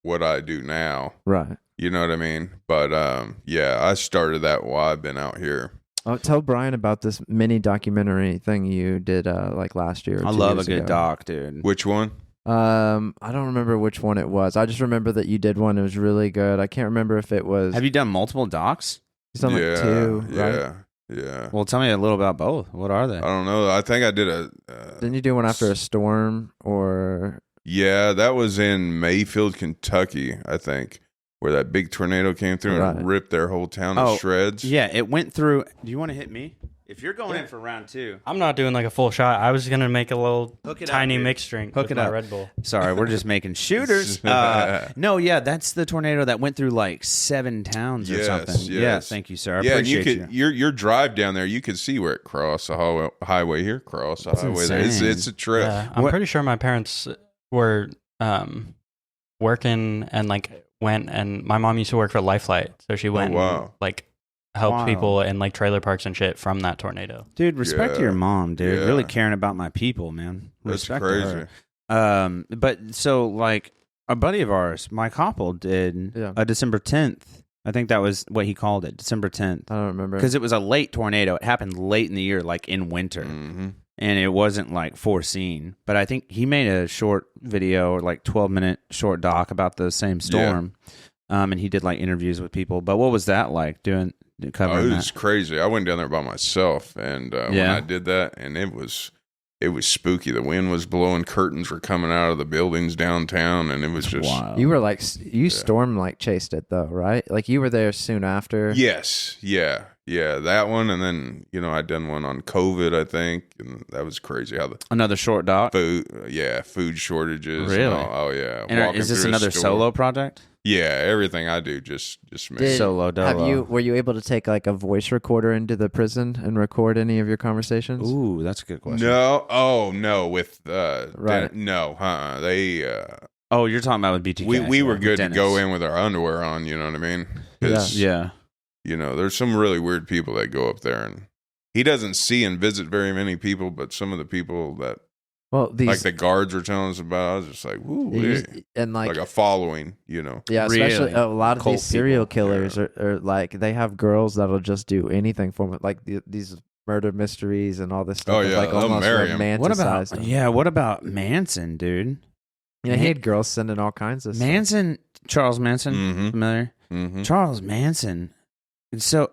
what I do now. Right. You know what I mean? But I started that while I've been out here. Oh, tell Brian about this mini documentary thing you did like last year. Or I 2 love a years good ago. doc, dude. Which one? I don't remember which one it was. I just remember that you did one. It was really good. I can't remember if it was. Have you done multiple docs? It's on like 2, right? Yeah. Well, tell me a little about both. What are they? I don't know. I think I did a. Didn't you do one after a storm or? Yeah, that was in Mayfield, Kentucky, I think, where that big tornado came through Right. and ripped their whole town to Oh, shreds. Yeah, it went through. Do you want to hit me? If you're going in for round 2. I'm not doing like a full shot. I was gonna make a little Hook it up, tiny dude. mixed drink Hook with it my up. Red Bull. Sorry, we're just making shooters. No, yeah, that's the tornado that went through like 7 towns or Yes, something. yes. Yeah, thank you, sir. I Yeah, and you appreciate could your drive down there. You could see where it crossed the highway here, cross the highway there. insane. It's a trip. Yeah, I'm pretty sure my parents were working and like went, and my mom used to work for Lifelight, so she went wow. and like helped Wow. people in like trailer parks and shit from that tornado. Dude, respect to your Yeah. mom, dude. Yeah. Really caring about my people, man. That's Respect to crazy. her. But so like a buddy of ours, Mike Hopple, did Yeah. a December 10th. I think that was what he called it, December 10th. I don't remember. Because it was a late tornado. It happened late in the year, like in winter. Mm-hmm. And it wasn't like foreseen. But I think he made a short video or like 12-minute short doc about the same storm. And he did like interviews with people. But what was that like covering It was that? crazy. I went down there by myself, and when Yeah. I did that, and it was spooky. The wind was blowing, curtains were coming out of the buildings downtown, and it was just Wild. You were like you storm like chased it though, right? Like you were there soon after. yes, yeah, that one, and then I'd done one on COVID, I think, and that was crazy how the Another short doc. food shortages. Really? And oh yeah. And Walking is this through a another store. solo project? Yeah, everything I do just me. Did- Solo dolo. Were you able to take like a voice recorder into the prison and record any of your conversations? Ooh, that's a good question. No, oh no, with Right. no, they Oh, you're talking about with BTK. We were with good to Dennis. go in with our underwear on. You know what I mean? 'Cause, Yeah. you know, there's some really weird people that go up there, and he doesn't see and visit very many people, but some of the people that, Well, these like the guards were telling us about, I was just like, woo, and like a following, you know. yeah, especially Really a lot of cult these serial people. killers are like they have girls that'll just do anything for them, like these murder mysteries and all this stuff. Oh, It's yeah, like they'll almost marry 'em. romanticized. What about them. what about Manson, dude? Yeah, he had girls sending all kinds of stuff. Manson, Charles Manson, Mhm. familiar? Mm-hmm. Charles Manson. So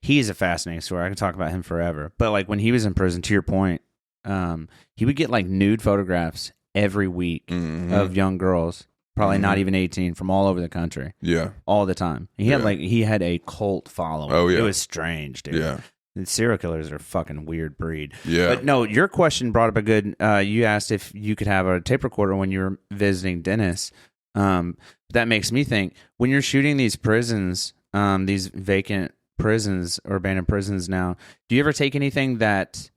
he's a fascinating story. I could talk about him forever. But like when he was in prison, to your point, he would get like nude photographs every week of young girls, probably not even 18, from all over the country, Yeah. all the time. He had a cult following. Oh, yeah. It was strange, dude. Yeah. The serial killers are a fucking weird breed. Yeah. But no, your question brought up a good. You asked if you could have a tape recorder when you were visiting Dennis. That makes me think when you're shooting these prisons, these vacant prisons or abandoned prisons now. Do you ever take anything that?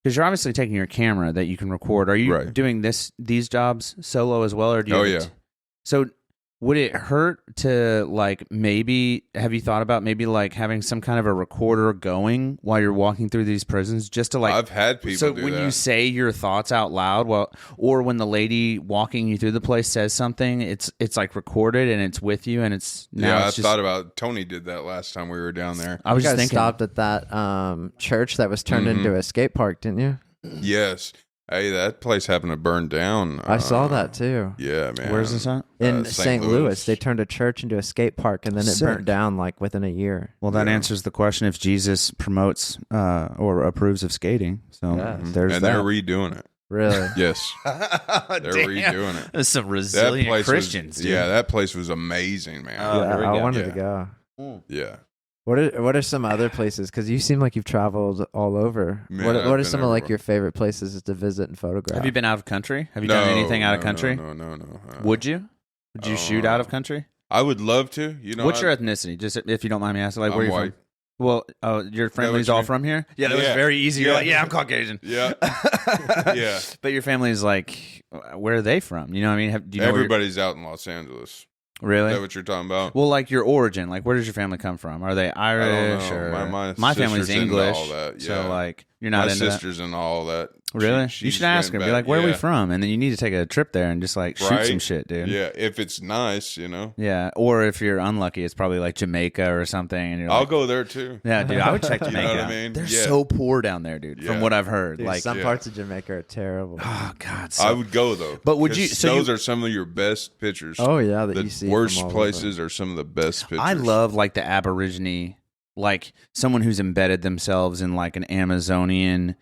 Because you're obviously taking your camera that you can record. Are you doing these jobs solo as well, or do you? Oh, yeah. So would it hurt to like maybe have you thought about maybe like having some kind of a recorder going while you're walking through these prisons just to like I've had people so do when that. you say your thoughts out loud, well, or when the lady walking you through the place says something, it's like recorded and it's with you and it's now I it's just, thought about Tony did that last time we were down there. I was You just guys thinking stopped at that church that was turned into a skate park, didn't you? Yes. Hey, that place happened to burn down. I saw that too. Yeah, man. Where's this at? In St. St. Louis. Louis. They turned a church into a skate park, and then it Sick. burnt down like within a year. Well, that Yeah. answers the question if Jesus promotes or approves of skating. So Yes. there's and that. they're redoing it. Really? Yes. They're redoing it. There's some That resilient place Christians, was, dude. yeah, that place was amazing, man. Oh, yeah, here we I go. wanted Yeah. to go. Yeah. What are some other places? Because you seem like you've traveled all over. Man, what I've are been some of like everywhere. your favorite places to visit and photograph? Have you been out of country? Have you done anything out of country? No. Would you? Would you shoot out of country? I would love to. You know, What's your ethnicity? Just if you don't mind me asking, like I'm where you white. from? Well, your family's what you all mean? from here. Yeah, that was Yeah. very easy. You're Yeah. like, yeah, I'm Caucasian. Yeah. Yeah. But your family's like, where are they from? You know what I mean? Do you know where Everybody's out in Los Angeles. really? Is that what you're talking about? Well, like your origin, like where does your family come from? Are they Irish know. or My family's sister's into English? all that, So yeah. like you're not My into that. sister's and all that. Really? You She's should ask her. went Be like, back- where are we yeah. from? And then you need to take a trip there and just like shoot Right? some shit, dude. Yeah, if it's nice, you know. Yeah. Or if you're unlucky, it's probably like Jamaica or something. And you're I'll like, go there too. yeah, dude, I would check You know Jamaica. what I mean? They're Yeah. so poor down there, dude. From Yeah. what I've heard, Dude, like, some yeah. parts of Jamaica are terrible. oh god, I would go though. But would you- 'cause so those you- are some of your best pictures. Oh yeah, that the you see. worst from all over. places are some of the best pictures. I love like the Aborigine, like someone who's embedded themselves in like an Amazonian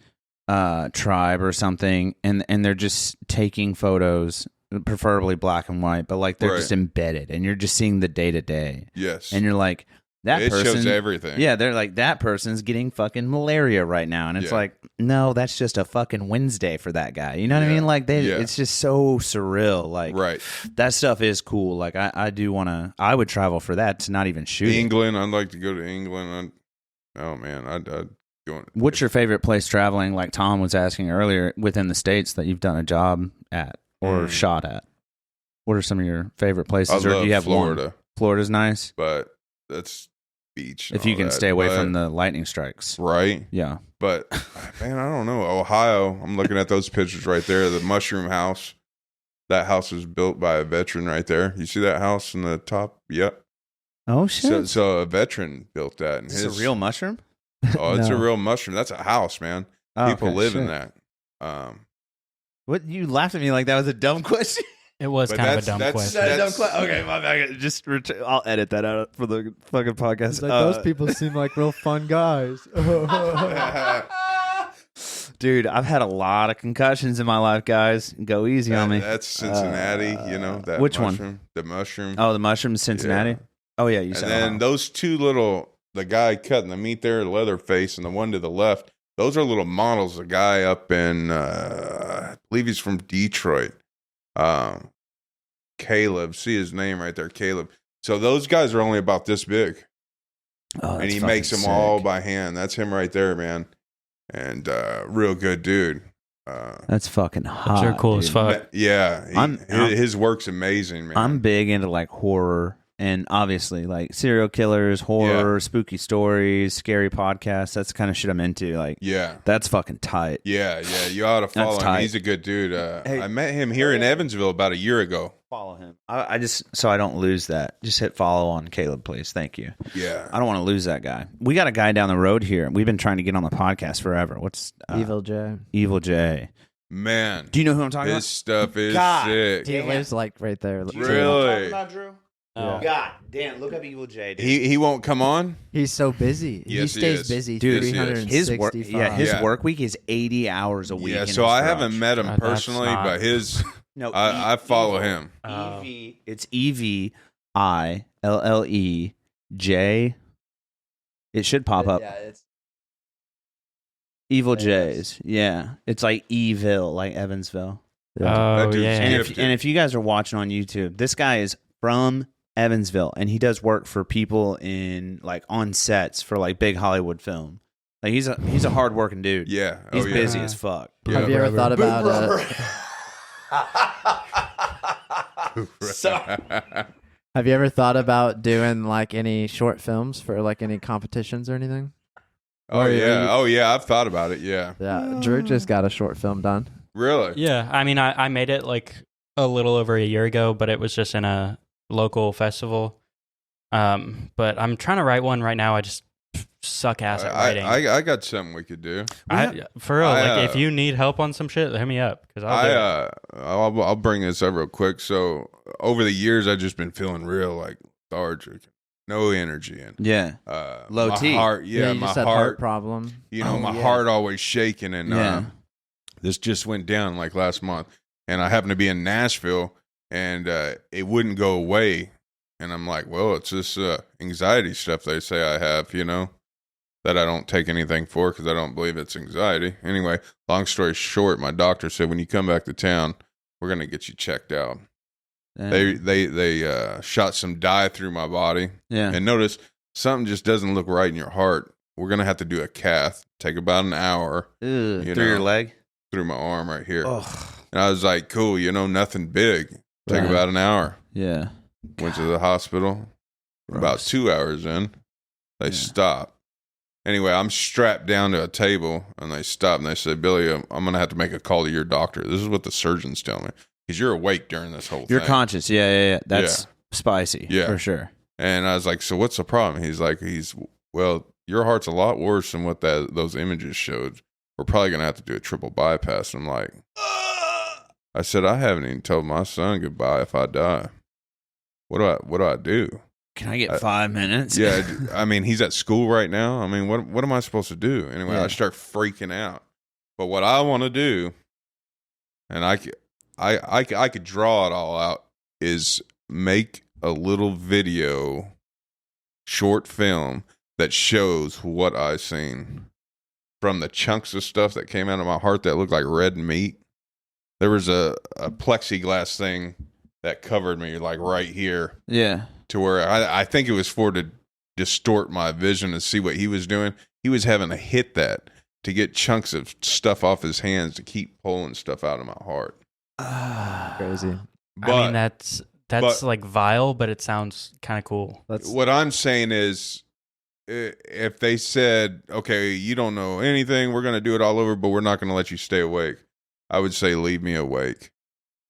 tribe or something, and they're just taking photos, preferably black and white, but like they're Right. just embedded, and you're just seeing the day to day, Yes, and you're like that it person. shows everything. Yeah, they're like that person's getting fucking malaria right now, and it's Yeah. like, no, that's just a fucking Wednesday for that guy. You know what I Yeah. mean? Like Yeah. it's just so surreal. Like Right. that stuff is cool. Like I do want to. I would travel for that to not even shoot. England. I'd like to go to England. Oh man, I'd go. What's your favorite place traveling? Like Tom was asking earlier, within the states that you've done a job at or shot at. What are some of your favorite places? I or love do you have Florida, one? Florida's nice but that's beach. and if you all can that, stay away but- from the lightning strikes. right. Yeah. But man, I don't know. Ohio. I'm looking at those pictures right there. The mushroom house. That house was built by a veteran right there. You see that house in the top? Yep. Oh shit! So a veteran built that. And Is this a real mushroom? Oh, it's No. a real mushroom. That's a house, man. Oh, People okay, live in shit. that. What you laughed at me like that was a dumb question? It was But kind of a that's- dumb that's- question. that's- Okay, my bad. Just I'll edit that out for the fucking podcast. It's like, those people seem like real fun guys. Dude, I've had a lot of concussions in my life, guys. Go easy on me. That's Cincinnati. You know that. which one? mushroom, The mushroom. Oh, the mushrooms, Cincinnati. Yeah. Oh yeah, you And said. then Ohio. those two little, the guy cutting the meat there, Leatherface, and the one to the left, those are little models. The guy up in, I believe he's from Detroit. Caleb, see his name right there, Caleb. So those guys are only about this big, Oh, and that's he fucking makes them sick. all by hand. That's him right there, man. And real good dude. That's fucking hot. They're cool as dude. fuck. Yeah, his work's amazing, man. I'm big into like horror and obviously like serial killers, horror, spooky stories, scary podcasts. That's the kind of shit I'm into. Like, that's fucking tight. Yeah, you ought to follow him. tight. He's a good dude. Hey, I met him here in Evansville about a year ago. Follow him. I just, so I don't lose that. Just hit follow on Caleb, please. Thank you. Yeah. I don't want to lose that guy. We got a guy down the road here. We've been trying to get on the podcast forever. What's Evil J. Evil J. Man. Do you know who I'm talking about? His stuff is God sick. He lives like right there. Do you Really? know what I'm talking about, Drew? No. God damn, look up Evil J. Dude. He won't come on? He's so busy. Yes, he he stays is. busy. Dude, Yes, he is. 365. His work week is 80 hours a week. Yeah, in so his I garage. haven't met him That's personally, not- but his No, I follow Evil. him. Oh. EV. It's EVILLEJ. It should pop up. Yeah, it's Evil Yes. J's. Yeah, it's like Eville, like Evansville. Oh, That dude's yeah. And gifted. if you guys are watching on YouTube, this guy is from Evansville, and he does work for people in like on sets for like big Hollywood film. Like he's a hard working dude. Yeah. He's oh, yeah. busy as fuck. Yeah. Have you ever thought about Have you ever thought about doing like any short films for like any competitions or anything? Oh yeah. Oh yeah. I've thought about it. Yeah. Yeah, Drew just got a short film done. Really? Yeah, I mean, I made it like a little over a year ago, but it was just in a local festival. But I'm trying to write one right now. I just suck ass at writing. I got something we could do. For real, like I, if you need help on some shit, hit me up because I'll do it. I'll bring this up real quick. So over the years, I've just been feeling real like lethargic, no energy, and Yeah. Low my T. heart, you my just had heart problem. You know, Oh, my yeah. heart always shaking, and Yeah. this just went down like last month, and I happened to be in Nashville, and it wouldn't go away, and I'm like, well, it's this anxiety stuff they say I have, you know, that I don't take anything for because I don't believe it's anxiety. Anyway, long story short, my doctor said when you come back to town, we're gonna get you checked out. Damn. They shot some dye through my body, yeah. and notice something just doesn't look right in your heart. We're gonna have to do a cath. Take about an hour Ugh, you through your know. leg. through my arm right here. Ugh. And I was like, cool, you know, nothing big. Take Right. about an hour. Yeah. Went to the hospital. About Gross. 2 hours in, they Yeah. stopped. Anyway, I'm strapped down to a table, and they stopped, and they said, Billy, I'm going to have to make a call to your doctor. This is what the surgeons tell me. Because you're awake during this whole You're thing. conscious. Yeah. That's spicy. Yeah. For sure. And I was like, so what's the problem? He's like, well, your heart's a lot worse than what those images showed. We're probably going to have to do a triple bypass. And I'm like, I said, I haven't even told my son goodbye if I die. What do I do? Can I get 5 minutes? Yeah, I mean, he's at school right now. I mean, what am I supposed to do? Anyway, Yeah. I start freaking out. But what I want to do, and I could draw it all out, is make a little video, short film that shows what I seen from the chunks of stuff that came out of my heart that looked like red meat. There was a plexiglass thing that covered me like right here, Yeah. to where I think it was to distort my vision to see what he was doing. He was having to hit that to get chunks of stuff off his hands to keep pulling stuff out of my heart. Crazy. But I mean, that's but- like vile, but it sounds kind of cool. That's what I'm saying is, if they said, okay, you don't know anything, we're going to do it all over, but we're not going to let you stay awake, I would say leave me awake.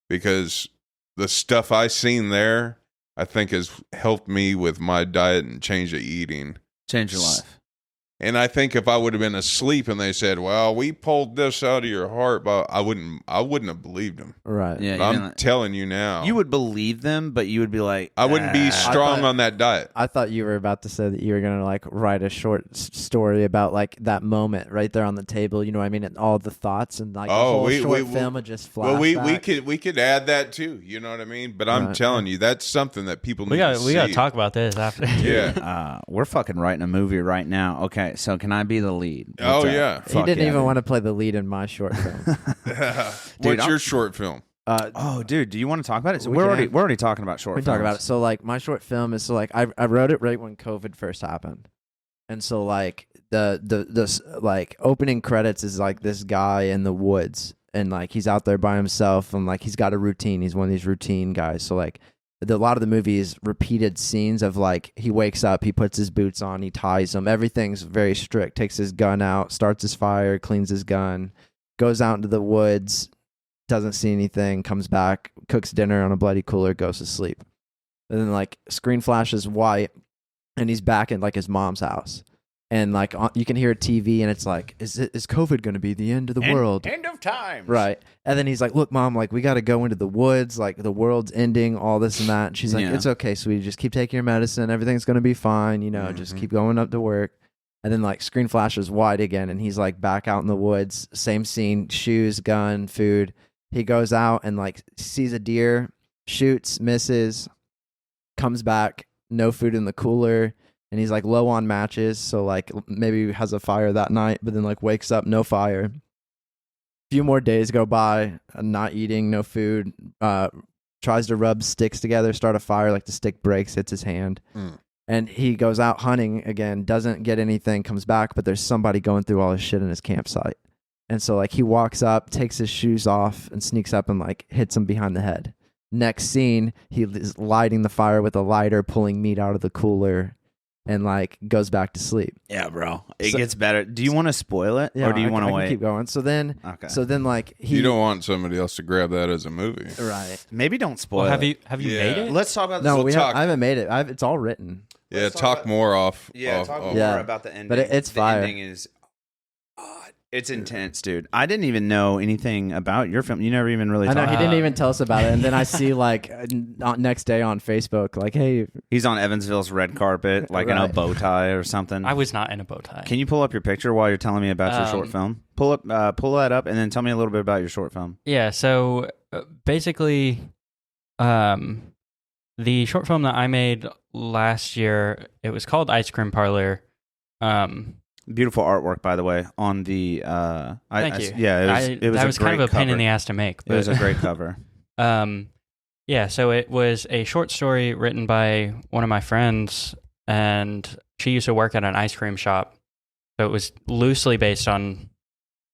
Because the stuff I seen there, I think has helped me with my diet and change of eating. Change your life. And I think if I would have been asleep and they said, well, we pulled this out of your heart, but I wouldn't have believed them. right. Yeah. But you'd be I'm like- telling you now, you would believe them, but you would be like, I wouldn't be strong thought- on that diet. I thought you were about to say that you were gonna like write a short story about like that moment right there on the table. You know what I mean? And all the thoughts and like the whole short film would just flash. Well, we could add that too. You know what I mean? But I'm Right. telling you, that's something that people We need got to we got see. to talk about this after. Yeah. we're fucking writing a movie right now. Okay, so can I be the lead? Oh, What's up? yeah. He Fuck didn't yeah, even dude. want to play the lead in my short film. What's I'm- your short film? Oh, dude, do you want to talk about it? So We we're can- already talking about short. we can talk about it. films. So like my short film is so like I wrote it right when COVID first happened, and so like the like opening credits is like this guy in the woods, and like he's out there by himself, and like he's got a routine. He's one of these routine guys. So like a lot of the movie is repeated scenes of like he wakes up, he puts his boots on, he ties them. Everything's very strict. Takes his gun out, starts his fire, cleans his gun, goes out into the woods, doesn't see anything, comes back, cooks dinner on a bloody cooler, goes to sleep. And then like screen flashes white, and he's back in like his mom's house. And like you can hear a TV, and it's like, is COVID going to be the end of the world? End of time. Right. And then he's like, look, Mom, like we got to go into the woods. Like the world's ending, all this and that. And she's like, it's okay, sweetie. Just keep taking your medicine. Everything's going to be fine. You know, just keep going up to work. And then like screen flashes wide again, and he's like back out in the woods. Same scene, shoes, gun, food. He goes out and like sees a deer, shoots, misses, comes back, no food in the cooler. And he's like low on matches, so like maybe has a fire that night, but then like wakes up, no fire. Few more days go by, not eating, no food. Tries to rub sticks together, start a fire, like the stick breaks, hits his hand. And he goes out hunting again, doesn't get anything, comes back, but there's somebody going through all his shit in his campsite. And so like he walks up, takes his shoes off, and sneaks up and like hits him behind the head. Next scene, he is lighting the fire with a lighter, pulling meat out of the cooler, and like goes back to sleep. Yeah, bro. It gets better. Do you want to spoil it, or do you want to wait? Keep going. So then like You don't want somebody else to grab that as a movie, right? Maybe don't spoil Well, it. have you made it? Let's talk about this. No, We'll I haven't made it. It's all written. Yeah, talk more off. Talk more Yeah. about the ending. But it's fire. The ending is, it's intense, dude. I didn't even know anything about your film. You never even really. I know talked he about didn't even tell us about it, and then I see like next day on Facebook, like, hey, He's on Evansville's red carpet, like in a Right. bow tie or something. I was not in a bow tie. Can you pull up your picture while you're telling me about your short film? Pull that up, and then tell me a little bit about your short film. Yeah, so basically, the short film that I made last year, it was called Ice Cream Parlor. Beautiful artwork, by the way. On the Thank you. Yeah, it was that a was kind of great a pain in cover. the ass to make. It was a great cover. Yeah, so it was a short story written by one of my friends, and she used to work at an ice cream shop. So it was loosely based on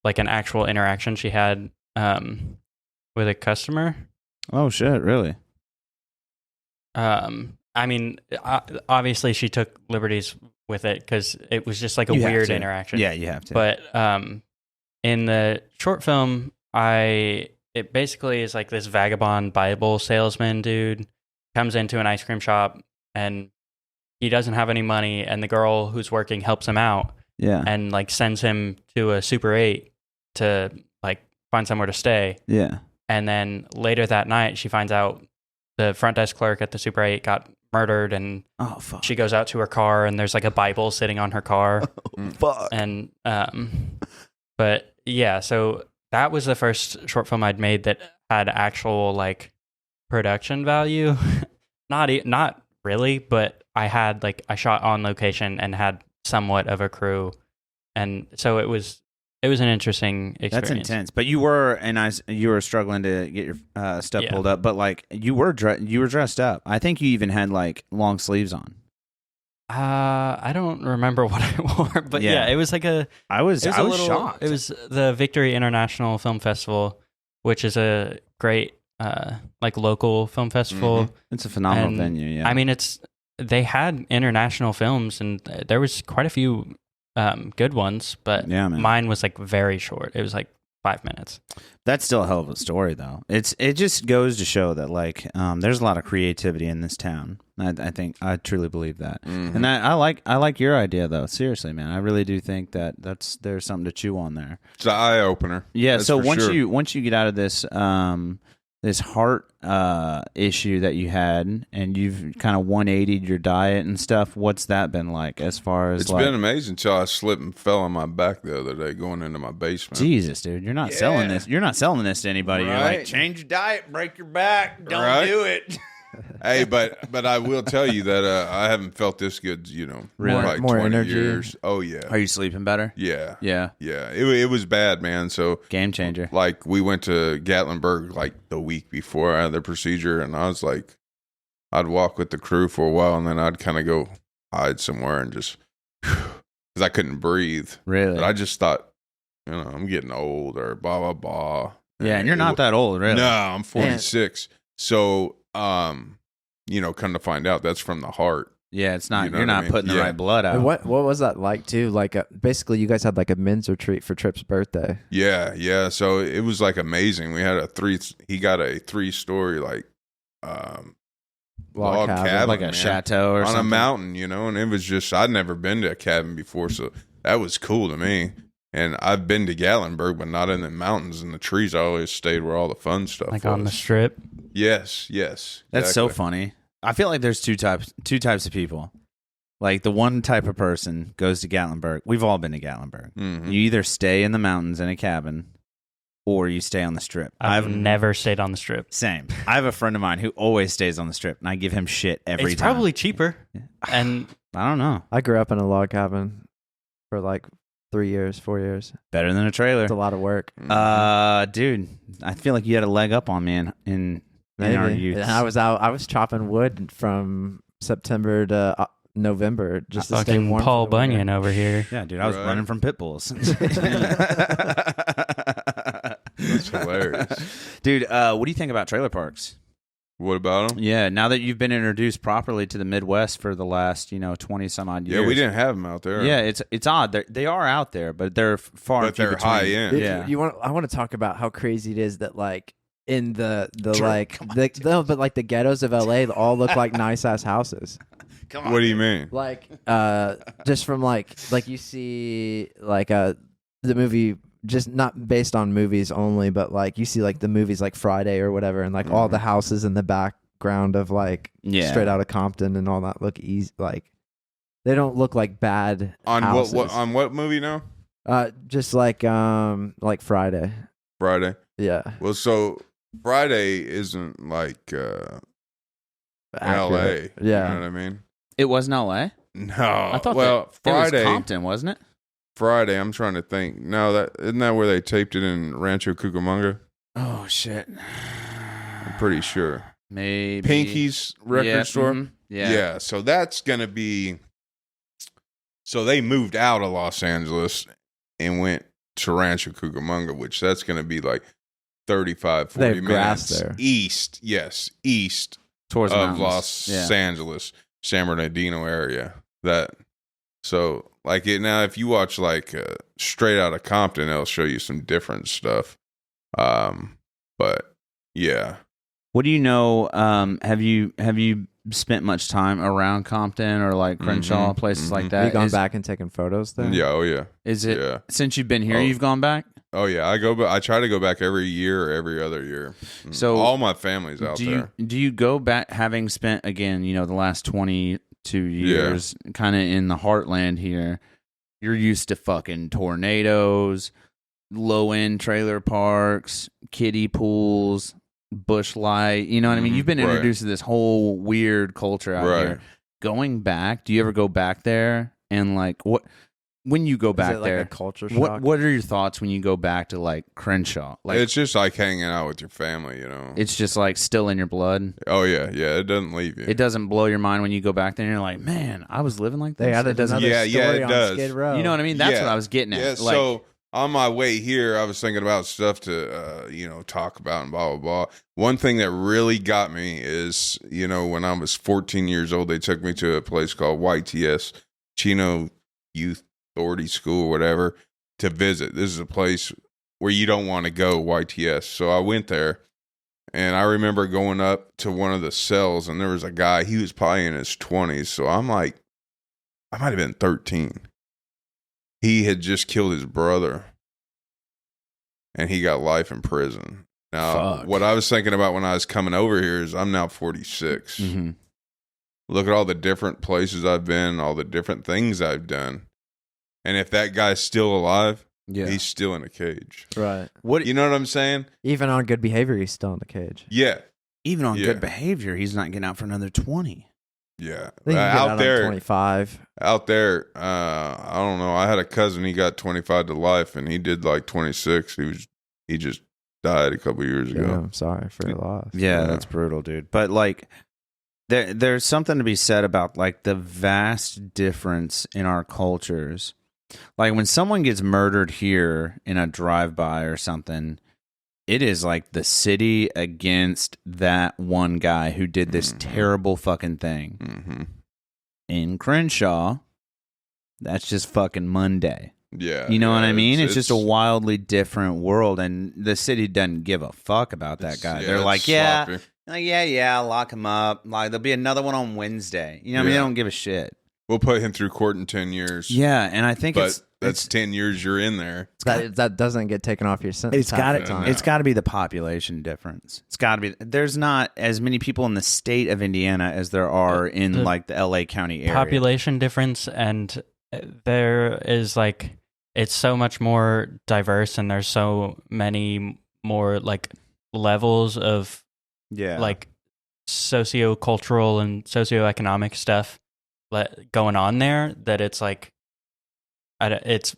like an actual interaction she had with a customer. Oh shit! Really? I mean, obviously she took liberties with it because it was just like a You have weird to. interaction. Yeah, you have to. But in the short film, it basically is like this vagabond Bible salesman dude comes into an ice cream shop and he doesn't have any money, and the girl who's working helps him out. Yeah. And like sends him to a Super 8 to like find somewhere to stay. Yeah. And then later that night, she finds out the front desk clerk at the Super 8 got murdered, and Oh fuck. she goes out to her car and there's like a Bible sitting on her car. Fuck. And but yeah, so that was the first short film I'd made that had actual like production value. Not really, but I shot on location and had somewhat of a crew, and so it was an interesting experience. That's intense. But you were struggling to get your stuff Yeah. pulled up. But like you were dressed up. I think you even had like long sleeves on. I don't remember what I wore, but Yeah. yeah, it was like I was shocked. It was the Victory International Film Festival, which is a great like local film festival. Mm-hmm. It's a phenomenal And, venue. Yeah. I mean, they had international films, and there was quite a few good ones, but yeah, man. mine was like very short. It was like 5 minutes. That's still a hell of a story, though. It just goes to show that like there's a lot of creativity in this town. I truly believe that, and I like your idea though. Seriously, man, I really do think that there's something to chew on there. It's an eye opener. Yeah. That's So for sure. once you get out of this this heart issue that you had, and you've kind of 180'd your diet and stuff, what's that been like as far as It's like? been amazing until I slipped and fell on my back the other day going into my basement. Jesus, dude, you're not selling this. You're not selling this to anybody. You're like, Right. change your diet, break your back, don't Right. do it. Hey, but I will tell you that I haven't felt this good, Really? like More 20 energy? years. Oh yeah, Are you sleeping better? yeah, Yeah. yeah. It was bad, man. So Game changer. like we went to Gatlinburg like the week before I had the procedure, and I was like, I'd walk with the crew for a while, and then I'd kind of go hide somewhere and just because I couldn't breathe. Really? But I just thought, I'm getting old or blah blah blah. Yeah, and you're not that old, really. No, I'm 46. So, you know, come to find out, that's from the heart. Yeah, it's not. You know You're what I not mean? putting the Yeah. right blood out. And what was that like too? Like basically, you guys had like a men's retreat for Tripp's birthday. Yeah. So it was like amazing. We had he got a 3-story like log cabin, like a man, chateau or on something? a mountain, you know, and it was just, I'd never been to a cabin before, so that was cool to me. And I've been to Gatlinburg, but not in the mountains and the trees. I always stayed where all the fun stuff Like was. on the strip. Yes. That's so exactly. funny. I feel like there's two types of people. Like the one type of person goes to Gatlinburg. We've all been to Gatlinburg. Mhm. You either stay in the mountains in a cabin, or you stay on the strip. I've never stayed on the strip. Same. I have a friend of mine who always stays on the strip, and I give him shit every It's time. probably cheaper. And I don't know. I grew up in a log cabin for like 3 years, 4 years. Better than a trailer. It's a lot of work. Dude, I feel like you had a leg up on me in our youth. And I was chopping wood from September to November just to stay fucking warm. Paul for the winter. Bunyan over here. Yeah, dude, I was Right. running from pit bulls. That's hilarious. Dude, what do you think about trailer parks? What about them? Yeah, now that you've been introduced properly to the Midwest for the last, 20 some odd years. Yeah, we didn't have them out there. Yeah, it's odd. They are out there, but they're far But and few they're between. high end. Yeah. I want to talk about how crazy it is that like in the Sure, like come on, but like the ghettos of LA all look like nice ass houses. Come on. What do you mean? Like just from like you see like the movie, just not based on movies only, but like you see like the movies like Friday or whatever, and like all the houses in the background of like Yeah. Straight Outta Compton and all that look easy, like they don't look like bad On houses. what movie now? Just like Friday. Friday. Yeah. Well, so Friday isn't like Accurate. LA. Yeah. You know what I mean? It wasn't L.A.? No. I thought well, it Friday. was Compton, wasn't it? Friday. I'm trying to think. No, that isn't that where they taped it in Rancho Cucamonga? Oh, shit. I'm pretty sure. Maybe. Pinky's record Yeah, store. mhm. Yeah. Yeah. So that's gonna be. So they moved out of Los Angeles and went to Rancho Cucamonga, which that's gonna be like 35, 40 They have grass minutes there. east. Yes, east Towards the of mountains. Los Yeah. Angeles, San Bernardino area. That so like it now. If you watch like Straight Outta Compton, it'll show you some different stuff. But yeah, What do you know? Have you spent much time around Compton or like Crenshaw, places like Have that? you gone Is- back and taken photos there? yeah, oh yeah, Is it yeah. since you've been here? Oh. You've gone back. Oh yeah, I go. I try to go back every year or every other year. So, all my family's out there. Do you go back having spent again? The last 22 years, kind of in the heartland here. You're used to fucking tornadoes, low end trailer parks, kiddie pools, bush light. You know what I mean? You've been Right. introduced to this whole weird culture out Right. here. Going back, do you ever go back there and like what? When you go Is back it like there, a culture shock? what are your thoughts when you go back to like Crenshaw? Like It's just like hanging out with your family, you know. it's just like still in your blood. Oh yeah, it doesn't leave you. It doesn't blow your mind when you go back there and you're like, man, I was living like this. They It added doesn't. another Yeah, story it on does. Skid Row. You know what I mean? That's Yeah. what I was getting at. Yeah, Like, so on my way here, I was thinking about stuff to talk about and blah blah blah. One thing that really got me is when I was 14 years old, they took me to a place called YTS, Chino Youth Authority School, or whatever, to visit. This is a place where you don't want to go, YTS. So I went there, and I remember going up to one of the cells, and there was a guy. He was probably in his 20s. So I'm like, I might have been 13. He had just killed his brother, and he got life in prison. Now, Fuck. what I was thinking about when I was coming over here is I'm now 46. mhm. Look at all the different places I've been, all the different things I've done. And if that guy's still alive, Yeah. he's still in a cage. Right. What You know what I'm saying? Even on good behavior, he's still in the cage. Yeah. even on Yeah. good behavior, he's not getting out for another 20. Yeah. I think you get Out on there, 25. I don't know. I had a cousin, he got 25 to life, and he did like 26. He just died a couple years Yeah, ago. I'm sorry for your loss. Yeah, Yeah. that's brutal, dude. But like there's something to be said about like the vast difference in our cultures. Like when someone gets murdered here in a drive-by or something, it is like the city against that one guy who did this terrible fucking thing. Mm-hmm. In Crenshaw, that's just fucking Monday. Yeah. You know what I mean? It's it's just a wildly different world, and the city doesn't give a fuck about that guy. They're like, sloppy. lock him up. Like, there'll be another one on Wednesday. You know what I mean? They don't give a shit. We'll put him through court in 10 years. Yeah, and I think But that's 10 years you're in there. That doesn't get taken off your sentence. It's got half the time. It's got to be the population difference. It's got to be. There's not as many people in the state of Indiana as there are in like the LA County area. Population difference, and there is like it's so much more diverse, and there's so many more like levels of like sociocultural and socioeconomic stuff going on there that it's like it's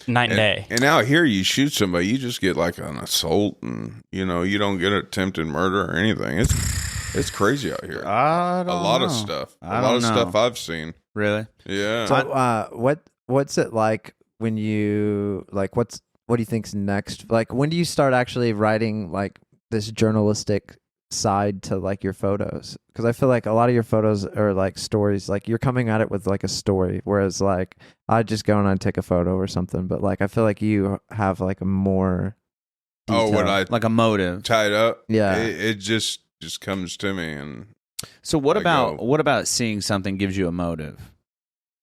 night and day. And out here, you shoot somebody, you just get like an assault, and you don't get attempted murder or anything. It's crazy out here. I don't a lot know. of stuff. I A lot don't of know. stuff I've seen. Really? Yeah. So, what's it like when you like? What do you think's next? Like, when do you start actually writing like this journalistic side to like your photos? Because I feel like a lot of your photos are like stories. Like you're coming at it with like a story, whereas like I just go and I take a photo or something. But like I feel like you have like a more detail. when I Like a motive. tied up, Yeah. it just comes to me, and So what I about go- what about seeing something gives you a motive?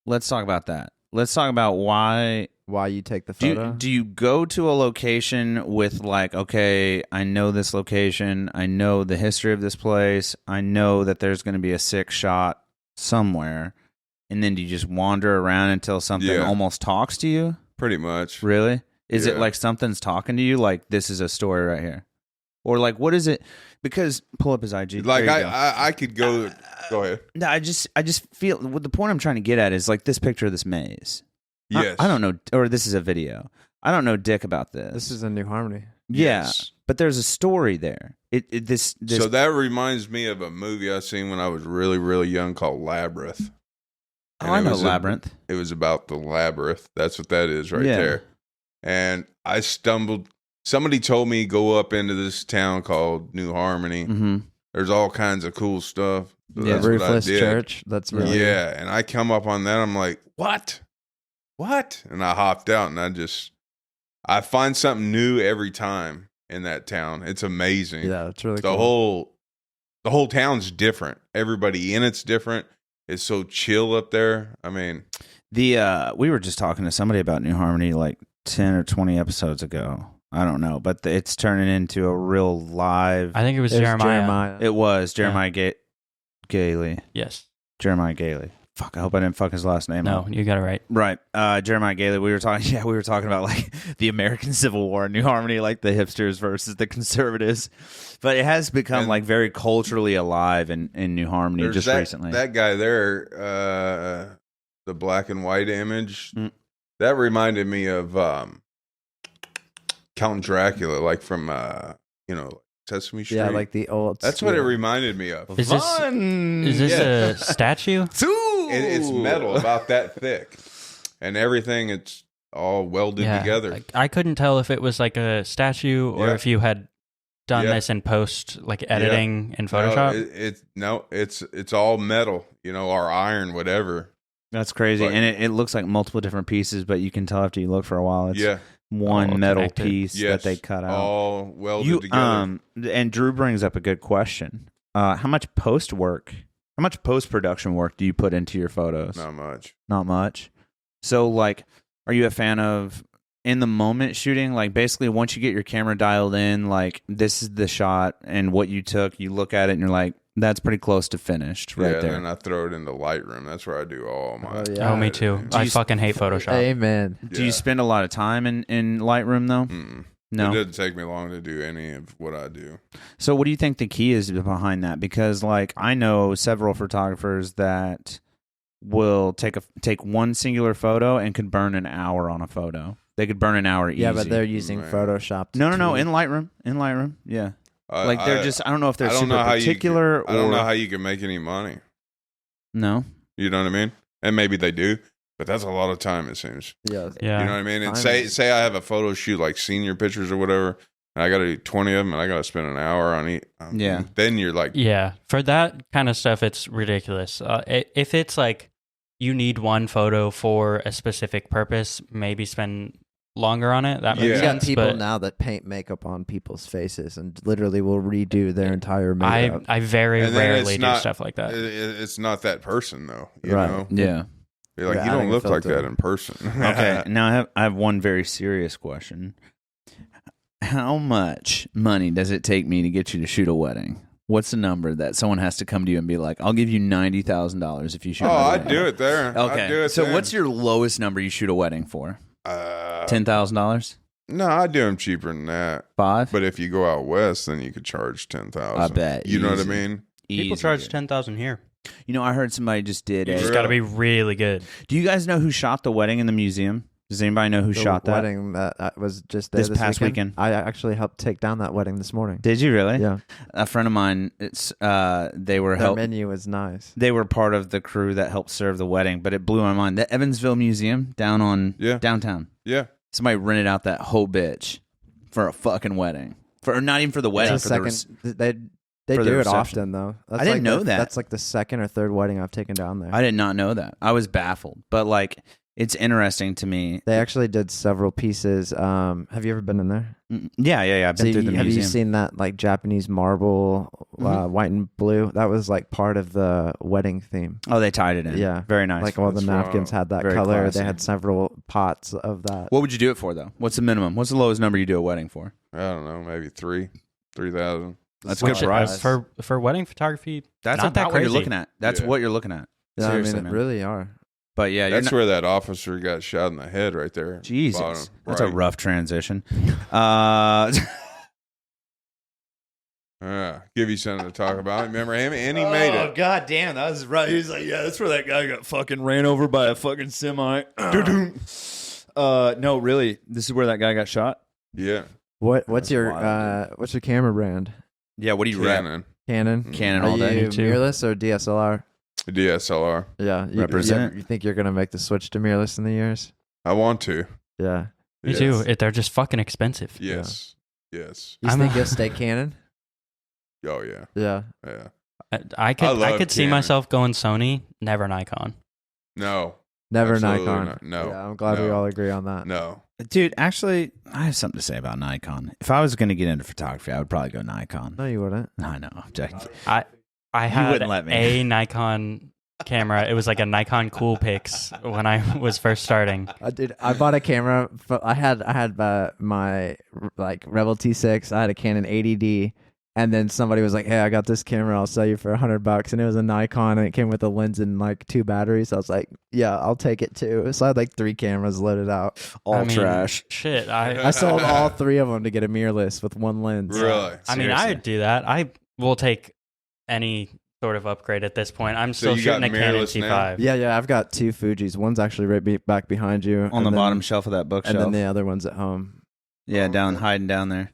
Let's talk about that. Let's talk about why you take the photo. do you go to a location with like, okay, I know this location, I know the history of this place, I know that there's going to be a sick shot somewhere, and then do you just wander around until something almost talks to you? pretty much. Really? Is it Yeah. like something's talking to you? Like, this is a story right here? Or like, what is it? Because pull up his IG. Like There you go. I could go. Go ahead. No, I just feel what the point I'm trying to get at is like this picture of this maze. Yes. I don't know, or this is a video. I don't know dick about this. This is a New Harmony. Yeah, Yes. but there's a story there. This So that reminds me of a movie I seen when I was really, really young called Labyrinth. oh, I it know was Labyrinth. It was about the labyrinth. That's what that is right Yeah. there. And I stumbled. Somebody told me go up into this town called New Harmony. Mm-hmm. There's all kinds of cool stuff. So Yeah. that's what I Roofless did. Church. That's really Yeah, and I come up on that. I'm like, what? And I hopped out, and I find something new every time in that town. It's amazing. Yeah, it's really the cool. whole town's different. Everybody in it's different. It's so chill up there. I mean, We were just talking to somebody about New Harmony like 10 or 20 episodes ago. I don't know, but it's turning into a real live. I think it was There's Jeremiah. It was Jeremiah Gailey. Yes. Jeremiah Gailey. Fuck, I hope I didn't fuck his last name No, up. you got it right. Right. Jeremiah Gailey, we were talking about like the American Civil War in New Harmony, like the hipsters versus the conservatives. But it has become And like very culturally alive in New Harmony there's just recently. that guy there, the black and white image, Mm. that reminded me of Count Dracula, like from Sesame Street. Yeah, like the old. That's what it reminded me of. Is this Yeah. a statue? It's metal about that thick, and everything. It's all welded together. I couldn't tell if it was like a statue or Yeah. if you had done Yeah. this in post, like editing in Photoshop. It's all metal, or iron, whatever. That's crazy. Like- And it looks like multiple different pieces, but you can tell after you look for a while it's one all metal connected. piece Yes, that they cut out. all welded together. And Drew brings up a good question. How much post production work do you put into your photos? Not much. Not much. So, like, are you a fan of in the moment shooting? Like, basically, once you get your camera dialed in, like, this is the shot and what you took, you look at it and you're like, that's pretty close to finished right Yeah, there. and then I throw it into Lightroom. That's where I do all my. Oh, yeah. Oh, me too. Do I you- fucking hate Photoshop. Amen. Do you spend a lot of time in Lightroom, though? Mm-mm. No. It doesn't take me long to do any of what I do. So what do you think the key is behind that? Because like I know several photographers that will take one singular photo and could burn an hour on a photo. They could burn an hour easy. Yeah, but they're using Man. Photoshop. to no, tweak. in Lightroom. Yeah. Like they're just I don't know if they're I don't super know how particular I don't know or how you can make any money. no. You know what I mean? And maybe they do, but that's a lot of time. It seems. Yeah. Yeah. You know what I mean? And Time say I have a photo shoot like senior pictures or whatever. and I got to do 20 of them, and I got to spend an hour on each. Yeah. Then you're like, Yeah, for that kind of stuff, it's ridiculous. If it's like you need one photo for a specific purpose, maybe spend longer on it. That Yeah. makes You got sense. people but now that paint makeup on people's faces and literally will redo their entire makeup. I very And then rarely it's do not- stuff like that. it's not that person though. You Right. know, Yeah. you're like, You're you don't adding a look like filter. that in person. Okay. Now I have one very serious question. How much money does it take me to get you to shoot a wedding? What's the number that someone has to come to you and be like, "I'll give you $90,000 if you shoot"? Oh, my I'd wedding?" do it there. Okay. I'd do it So then. what's your lowest number you shoot a wedding for? $10,000? No, I do them cheaper than that. 5? But if you go out west, then you could charge 10,000. I bet. You know what I Easy. mean? People Easy, charge dude. 10,000 here. You know, I heard somebody just did You a. just got to be really good. Do you guys know who shot the wedding in the museum? Does anybody know who The shot that? wedding that was just there This past weekend? I actually helped take down that wedding this morning. Did you really? Yeah, A friend of mine. They were their menu was nice. They were part of the crew that helped serve the wedding, but it blew my mind. The Evansville Museum downtown. Yeah. Somebody rented out that whole bitch for a fucking wedding. For not even for the wedding. It's For the the second, they for the do it reception. often though. That's I didn't like know that. That's like the second or third wedding I've taken down there. I did not know that. I was baffled, but like it's interesting to me. They actually did several pieces. Have you ever been in there? Yeah. I've been through the have museum. you seen that like Japanese marble, Mhm. white and blue? That was like part of the wedding theme. Oh, they tied it in. Yeah. Very nice. Like all the That's napkins wow. had that Very color. classy. They had several pots of that. What would you do it for though? What's the minimum? What's the lowest number you do a wedding for? I don't know, maybe 3,000. That's Which, good price. for wedding photography. That's not that about what you're crazy. looking at. That's Yeah. what you're looking at. Yeah, Seriously, I mean, man. it really are. But yeah, That's where that officer got shot in the head right there. Jesus, Bottom that's a right. rough transition. Give you something to talk about. Remember him? And he made it. God damn, that was right. He's like, yeah, that's where that guy got fucking ran over by a fucking semi. No, really, this is where that guy got shot. Yeah. What's That's your wild, what's your camera brand? Yeah, what do you rep? Canon. Canon. Canon Are all day. you Me too. mirrorless or DSLR? DSLR. Yeah, Represent. You think you're gonna make the switch to mirrorless in the years? I want to. Yeah. Me Yes. too. They're just fucking expensive. Yes. Yes. You I'm think a- you'll stay Canon? Oh, yeah. Yeah. Yeah. I love could see Canon. myself going Sony, never Nikon. No. Never Absolutely Nikon. not. No. Yeah, I'm glad we No. all agree on that. No. Dude, actually, I have something to say about Nikon. If I was going to get into photography, I would probably go Nikon. No, you wouldn't. I know. Jack. I had wouldn't let me. a Nikon camera. It was like a Nikon Coolpix when I was first starting. I bought a camera. I had my like Rebel T6. I had a Canon 80D, and then somebody was like, "Hey, I got this camera. I'll sell you for $100." And it was a Nikon, and it came with a lens and like 2 batteries. I was like, "Yeah, I'll take it too." So I had like 3 cameras loaded out. All I mean, trash. Shit. I sold all 3 of them to get a mirrorless with 1 lens. Really? I mean, I'd do that. I will take any sort of upgrade at this point. I'm So still you got shooting a Canon mirrorless now? T5. Yeah. I've got 2 Fujis. One's actually right back behind you On the and then- bottom shelf of that and bookshelf. then the other one's at home. Yeah, hiding down there.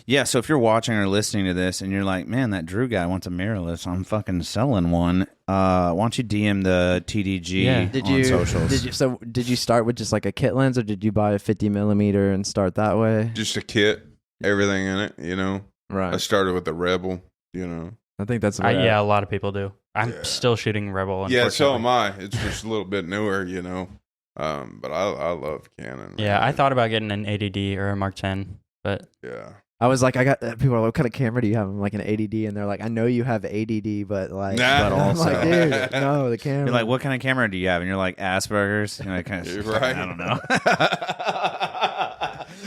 Yeah, so if you're watching or listening to this and you're like, man, that Drew guy wants a mirrorless, I'm fucking selling one. Why don't you DM the TDG Yeah. on socials? Did you start with just like a kit lens, or did you buy a 50mm and start that way? Just a kit, everything in it, you know. I Right. started with the Rebel, you know. I think that's what Yeah, a lot of people do. I'm Yeah. still shooting Rebel. Yeah, so am unfortunately. I. It's just a little bit newer, you know. But I love Canon. Yeah, man. I thought about getting an 80D or a Mark 10, but Yeah. I was like, people are like, what kind of camera do you have? I'm like an ADD, and they're like, I know you have ADD, but like, Nah. But I'm also- like, dude, no, the camera. You're like, what kind of camera do you have? And you're like, Asperger's. You're like, kind You're of, right. I don't know.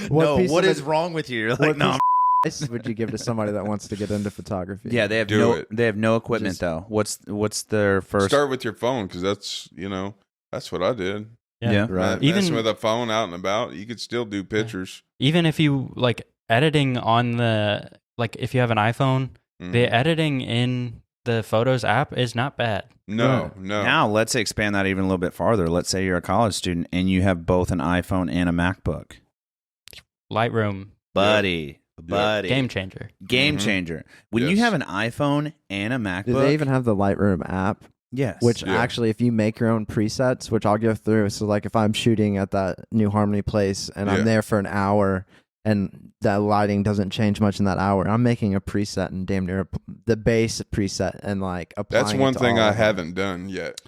What no, piece what of is it- wrong with you? You're what like, no. piece of advice would you give to somebody that wants to get into photography? Yeah, they have Do it. They have no equipment Just- though. What's their first? Start with your phone because that's, you know, that's what I did. Yeah. right. Messing with a phone out and about, you could still do pictures. even if you like editing on the, like if you have an iPhone, the Mhm. editing in the Photos app is not bad. No, no. Now let's expand that even a little bit farther. Let's say you're a college student and you have both an iPhone and a MacBook, Lightroom, buddy. game changer. Game Mhm. changer. When you Yes. have an iPhone and a MacBook, Do they even have the Lightroom app? yes, Which Yeah. actually, if you make your own presets, which I'll go through. So like if I'm shooting at that New Harmony place and Yeah. I'm there for an hour, and that lighting doesn't change much in that hour. I'm making a preset and damn near the base preset and like applying. That's one it to thing all I of them. haven't done yet.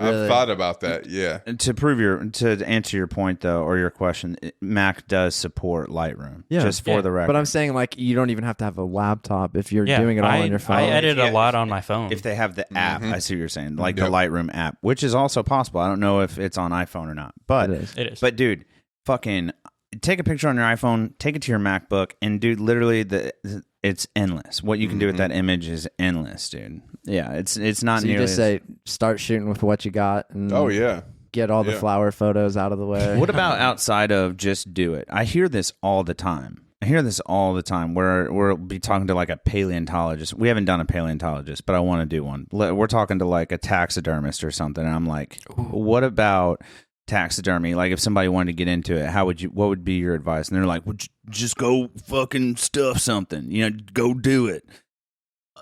Really? I've thought about that. Yeah. And to answer your point though, or your question, Mac does support Lightroom. Yeah. Just for the record. But I'm saying like you don't even have to have a laptop if you're doing it all on your phone. I edit Yeah, a lot on my phone. if they have the app, I see what you're saying, like Yep. the Lightroom app, which is also possible. I don't know if it's on iPhone or not, but It is. It is. But dude, fucking take a picture on your iPhone, take it to your MacBook, and dude, literally it's endless. What you can do with that image is endless, dude. Yeah, it's not So you nearly. just say start shooting with what you got and Oh yeah. get all the Yeah. flower photos out of the way. What about outside of just do it? I hear this all the time. Where we'll be talking to like a paleontologist. We haven't done a paleontologist, but I want to do one. We're talking to like a taxidermist or something. And I'm like, what about taxidermy? Like if somebody wanted to get into it, what would be your advice? And they're like, well, just go fucking stuff something, go do it.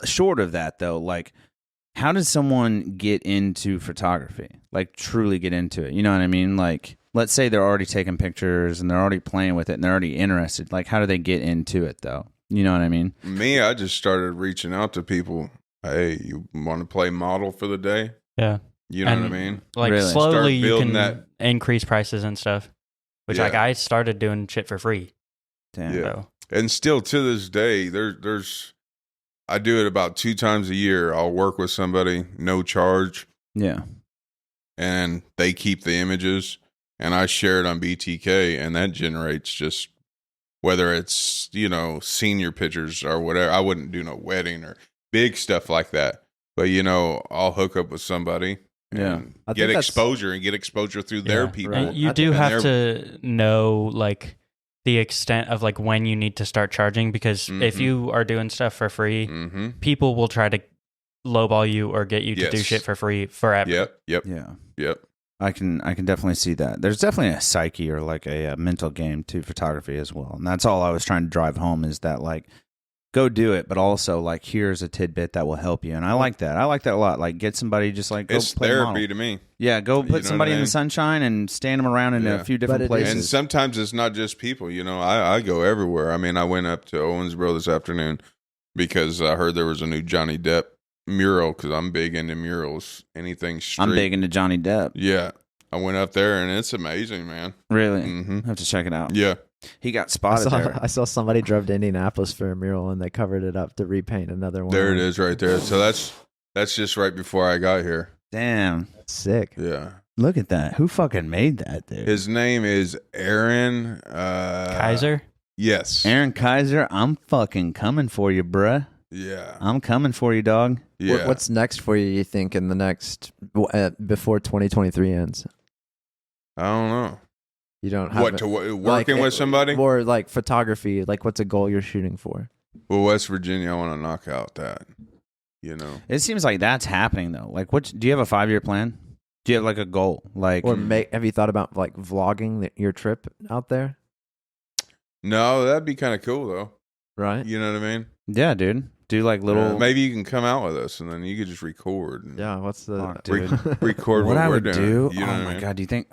Short of that though, like how does someone get into photography? Like truly get into it. You know what I mean? Like let's say they're already taking pictures and they're already playing with it and they're already interested. Like how do they get into it though? You know what I mean? Me, I just started reaching out to people. Hey, you want to play model for the day? yeah. You know And, what I mean? Like Really? slowly Start you building can that- increase prices and stuff. Which like Yeah. I started doing shit for free. Damn. Yeah. So And still to this day, there's I do it about 2 times a year. I'll work with somebody, no charge, Yeah. and they keep the images, and I share it on BTK, and that generates just whether it's senior pictures or whatever. I wouldn't do no wedding or big stuff like that, but I'll hook up with somebody. Yeah. And I get think that's- exposure through their yeah. people. And you I do think- have to know like the extent of like when you need to start charging because if Mhm. you are doing stuff for free, Mm-hmm. people will try to lowball you or get you to do Yes. shit for free forever. Yep. Yeah. Yep. I can definitely see that. There's definitely a psyche or like a mental game to photography as well. And that's all I was trying to drive home is that like go do it, but also like here's a tidbit that will help you. And I like that. I like that a lot. Like get somebody just like go It's play therapy model. to me. Yeah, go You know put what somebody I in the mean? sunshine and stand them around in Yeah. a few different But it places. And sometimes it's not just people, I go everywhere. I mean, I went up to Owensboro this afternoon because I heard there was a new Johnny Depp mural because I'm big into murals. Anything street. I'm big into Johnny Depp. Yeah. I went up there and it's amazing, man. Really? Mm-hmm. I have to check it out. Yeah. He got spotted there. I saw somebody drove to Indianapolis for a mural and they covered it up to repaint another one. There it is right there. So that's just right before I got here. Damn. Sick. Yeah. Look at that. Who fucking made that, dude? His name is Aaron Kaiser? Yes. Aaron Kaiser, I'm fucking coming for you, bruh. Yeah. I'm coming for you, dog. Yeah. What's next for you think, in the next, before 2023 ends? I don't know. You don't have Working with somebody? Or like photography, like what's a goal you're shooting for? Well, West Virginia, I want to knock out that. It seems like that's happening though. Like, do you have a 5-year plan? Do you have like a goal? Like, Or have you thought about like vlogging your trip out there? No, that'd be kind of cool though. Right? You know what I mean? yeah, dude. Do like little. maybe you can come out with us and then you could just record. And Yeah, what's the Fuck, dude. Record what what I we're would doing. do? You know Oh what I my mean? god! Do you think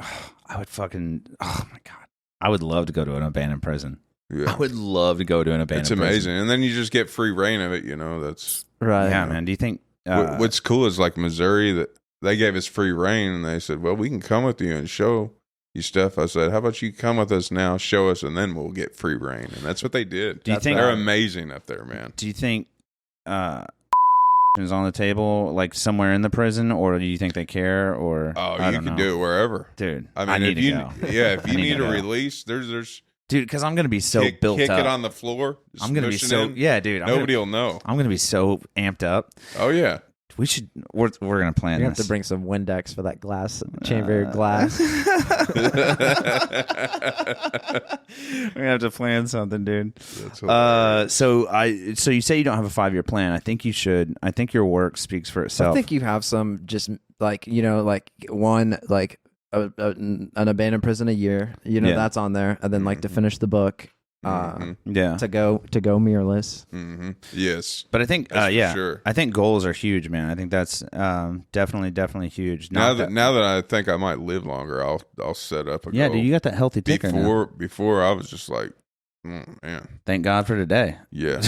I would fucking? Oh my god! I would love to go to an abandoned prison. Yeah. I would love to go to an abandoned. It's amazing. prison. And then you just get free reign of it, That's right? Yeah, man. Do you think? what's cool is like Missouri that they gave us free reign and they said, well, we can come with you and show you stuff. I said, how about you come with us now, show us, and then we'll get free reign. And that's what they did. Do you think they're amazing up there, man? Do you think is on the table like somewhere in the prison, or do you think they care? Or Oh, I you don't can know. do it wherever. Dude. I mean, need if you, to go. if I you need need to a go. release, there's dude, because I'm gonna be so built kick up. it on the floor. just I'm gonna be smush it so in. yeah, dude. Nobody will know. I'm gonna be so amped up. Oh yeah. We should. We're gonna plan You this. have to bring some Windex for that glass chamber glass. We're gonna have to plan something, dude. That's hilarious. So you say you don't have a 5-year plan. I think you should. I think your work speaks for I itself. think you have some just like like one like an abandoned prison a year. Yeah. That's on there, and then like to finish the book. yeah. To go mirrorless. Mm-hmm. Yes. But I think That's for yeah. sure. I think goals are huge, man. I think that's definitely huge. Now that I think I might live longer, I'll set up a yeah, goal. dude, you got that healthy ticker now. Before I was just like, man. Thank God for today. Yeah.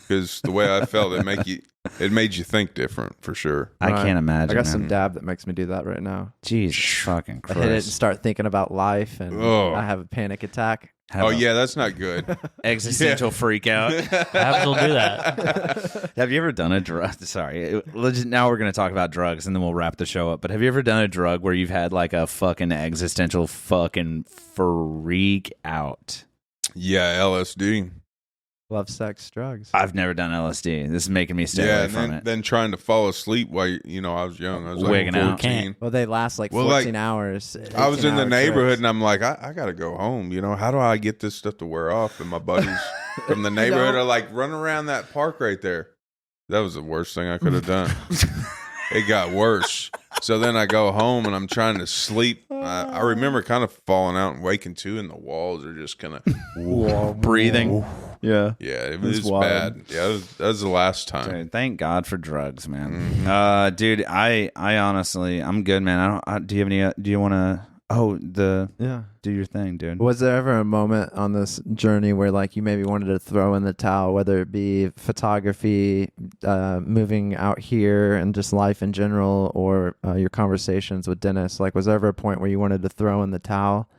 Because the way I felt, it made you think different for sure. I can't imagine. I got man. some dab that makes me do that right now. Jesus fucking I hit it and Christ. start thinking about life, and I have a panic attack. Oh, yeah, that's not good. Existential freak out. Dabs will do that. Have you ever done a drug? Sorry. Now we're going to talk about drugs and then we'll wrap the show up. But have you ever done a drug where you've had like a fucking existential fucking freak out? Yeah, LSD. Love, sex, drugs. I've never done LSD. This is making me stay Yeah, away and from it. then trying to fall asleep while, I was young. I was like Wigging out. 14. Well, they last like Well, 14 hours. I was in the 18-hour neighborhood trips. and I'm like, I got to go home. How do I get this stuff to wear off? And my buddies from the neighborhood are like, run around that park right there. That was the worst thing I could have done. It got worse. So then I go home and I'm trying to sleep. I remember kind of falling out and waking to, and the walls are just kind of breathing. Yeah. Yeah, it That's was wild. bad. Yeah, that was the last time. Dude, thank God for drugs, man. Dude, I honestly, I'm good, man. Do you have any? Do you want to? Do your thing, dude. Was there ever a moment on this journey where like you maybe wanted to throw in the towel, whether it be photography, moving out here, and just life in general, or your conversations with Dennis? Like, was there ever a point where you wanted to throw in the towel?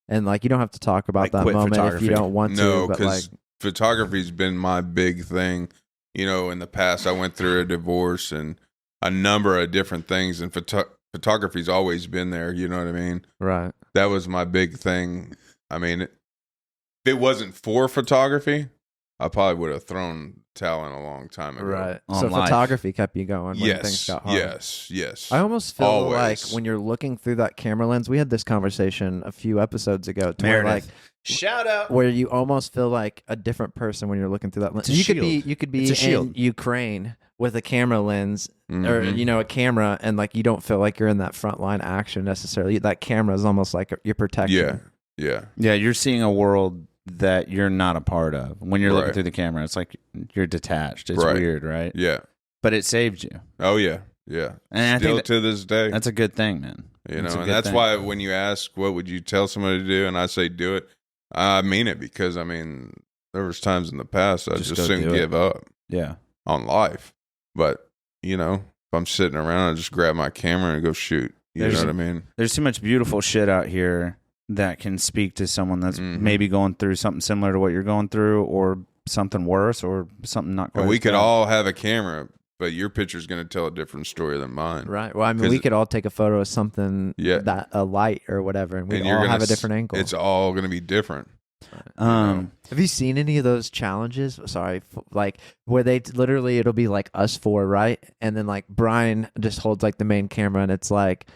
And like, you don't have to talk about Like that quit moment if photography. you don't want No, to. But like, because photography's been my big thing. In the past, I went through a divorce and a number of different things, and photography's always been there. You know what I mean? right? That was my big thing. I mean, if it wasn't for photography, I probably would have thrown towel in a long time ago. Right. On So life. photography kept you going when things got hard. Yes. I almost feel Always. like when you're looking through that camera lens, we had this conversation a few episodes ago. To where, like, shout out. where you almost feel like a different person when you're looking through that lens. It's a You shield. could be It's a in shield. Ukraine with a camera lens or Mhm. a camera, and like you don't feel like you're in that frontline action necessarily. That camera is almost like your protection. Yeah. Yeah, you're seeing a world that you're not a part of. When you're looking Right. through the camera, it's like you're detached. It's Right. weird, right? Yeah. But it saved you. Oh, yeah. And I Still think to this day. that's a good thing, man. And a good that's thing. why when you ask, what would you tell somebody to do? And I say, do it. I mean it, because, there was times in the past I Just just go shouldn't do it. give up Yeah. on life. But, if I'm sitting around, I just grab my camera and go shoot. You There's know a- what I mean? There's too much beautiful shit out here that can speak to someone that's Mhm. maybe going through something similar to what you're going through, or something worse, or something not quite. And we as could bad. all have a camera, but your picture's going to tell a different story than mine. Right. Well, I mean, 'Cause- we could all take a photo of something Yeah. that a light or whatever, and we And all you're gonna have a s- different angle. It's all going to be different. Have you seen any of those challenges? Sorry, like where they literally it'll be like us four, right? And then like Brian just holds like the main camera, and it's like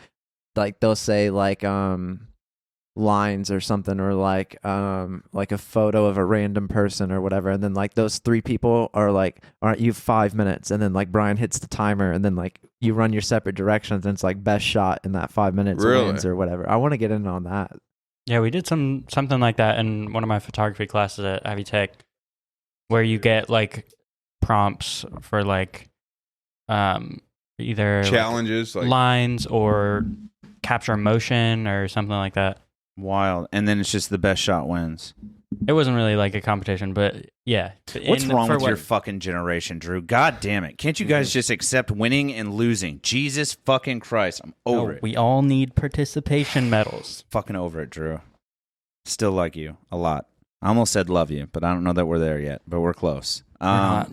they'll say like lines or something, or like a photo of a random person or whatever, and then like those three people are like, all right, you have 5 minutes, and then like Brian hits the timer, and then like you run your separate directions, and it's like best shot in that 5 minutes Really? wins or whatever. I want to get in on that. Yeah, we did something like that in one of my photography classes at Ivy Tech, where you get like prompts for like either Challenges. like, Like, lines or capture emotion or something like that. Wild. And then it's just the best shot wins. It wasn't really like a competition, but yeah. What's wrong for with your fucking generation, Drew? God damn it. Can't you guys just accept winning and losing? Jesus fucking Christ. I'm over it. We all need participation medals. Fucking over it, Drew. Still like you a lot. I almost said love you, but I don't know that we're there yet, but we're close. not.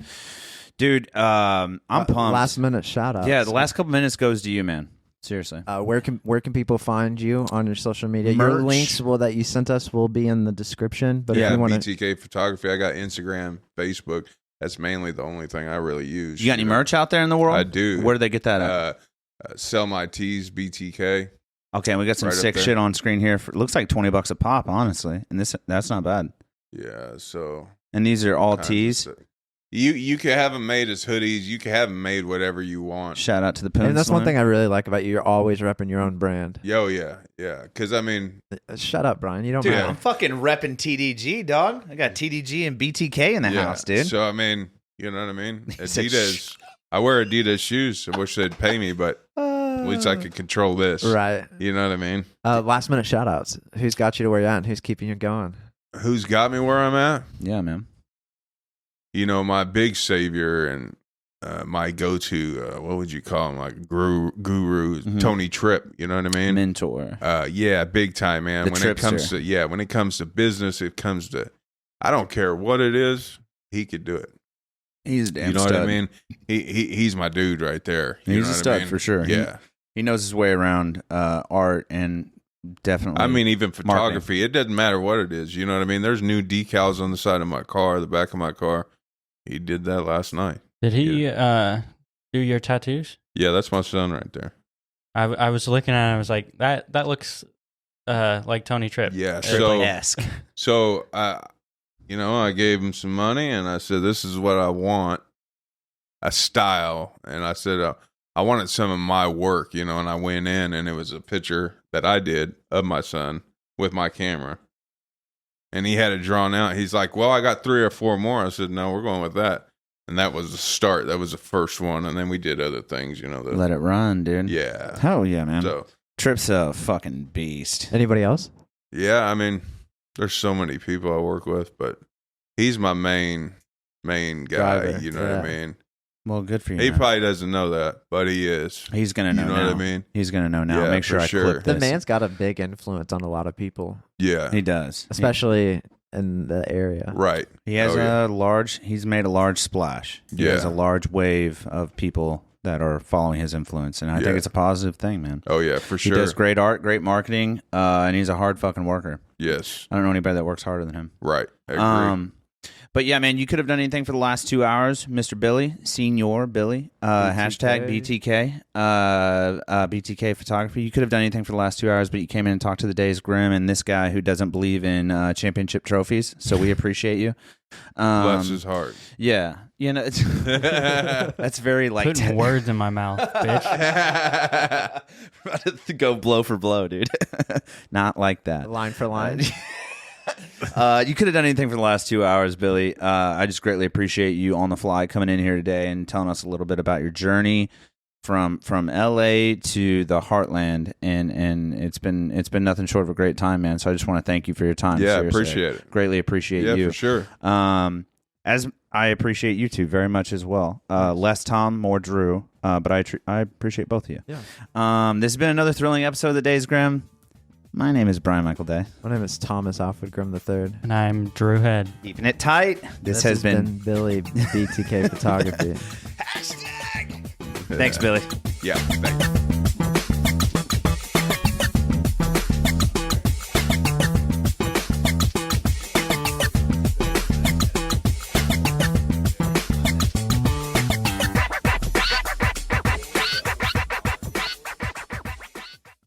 Dude, I'm pumped. Last minute shout out. Yeah, the last couple minutes goes to you, man. Seriously. Where can people find you on your social media? Your Merch. links that you sent us will be in the description. But if yeah, you want to, BTK Photography. I got Instagram, Facebook. That's mainly the only thing I really use. You got any merch out there in the world? I do. Where do they get that at? Sell my tees, BTK. Okay, we got some right up sick there. shit on screen here. For, looks like $20 a pop, honestly. And that's not bad. Yeah, so And these are all kinds of tees. stuff. You can have them made as hoodies. You can have them made whatever you want. Shout out to the Poon and that's one Saloon. thing I really like about you. You're always repping your own brand. Yo, yeah. Because I mean, Shut up, Brian. You don't Dude, matter. I'm fucking repping TDG, dog. I got TDG and BTK in the yeah. house, dude. So I mean, you know what I mean? He said, Adidas. I wear Adidas shoes. I wish they'd pay me, but at least I could control this. Right. You know what I mean? Last minute shout outs. Who's got you to where you're at and who's keeping you going? Who's got me where I'm at? Yeah, man. You know, my big savior and my go-to, what would you call him? Like guru, Tony Tripp. You know what I mean? Mentor. Yeah, big time, man. The When tripster. it comes to when it comes to business, it comes to, I don't care what it is, he could do it. He's a damn You know stud. what I mean? He's my dude right there. You He's know a what stud I mean? for sure. Yeah. He knows his way around art and definitely. I mean, even photography, it doesn't matter what it is. You know what I mean? There's new decals on the side of my car, the back of my car. He did that last night. Did he do your tattoos? Yeah, that's my son right there. I was looking at it and I was like, that looks like Tony Tripp. Yeah, Triple-esque. so you know, I gave him some money and I said, this is what I want, a style. And I said, I wanted some of my work, you know, and I went in and it was a picture that I did of my son with my camera. And he had it drawn out. He's like, well, I got 3 or 4 more. I said, no, we're going with that. And that was the start. That was the first one. And then we did other things, you know. Let it run, dude. Yeah. Hell yeah, man. So, Tripp's a fucking beast. Anybody else? yeah, I mean, there's so many people I work with, but he's my main guy. Driver, You know what I mean? Well, good for you. He man. probably doesn't know that, but he is. He's gonna know. You know now. what I mean? He's gonna know now. Yeah, Make sure for I sure. clip The this. man's got a big influence on a lot of people, Yeah. He does, especially in the area. Right. He has Oh, yeah. a large. He's made a large splash. He Yeah. has a large wave of people that are following his influence, and I think Yeah. it's a positive thing, man. Oh, yeah, for He sure. does great art, great marketing, and he's a hard fucking worker. Yes. I don't know anybody that works harder than him. Right. I agree. But yeah, man, you could have done anything for the last 2 hours, Mr. Billy, Senior Billy, hashtag BTK, BTK Photography. You could have done anything for the last 2 hours, but you came in and talked to the Days Grimm and this guy who doesn't believe in championship trophies. So we appreciate you. Bless his heart. Yeah, you know, it's, that's very like Putting words in my mouth, bitch. about to go blow for blow, dude. Not like that. Line for line. You could have done anything for the last 2 hours, Billy. I just greatly appreciate you on the fly coming in here today and telling us a little bit about your journey from LA to the Heartland, and it's been nothing short of a great time, man. So I just want to thank you for your time. Yeah, Seriously. appreciate it. Greatly appreciate Yeah, you for sure. As I appreciate you two very much as well. Less Tom, more Drew, but I appreciate both of you. Yeah. This has been another thrilling episode of the Days Grimm. My name is Brian Michael Day. My name is Thomas Alfred Grimm III. And I'm Drew Head. Keeping it tight. This has been Billy BTK Photography. Thanks, Billy. Yeah. Thanks.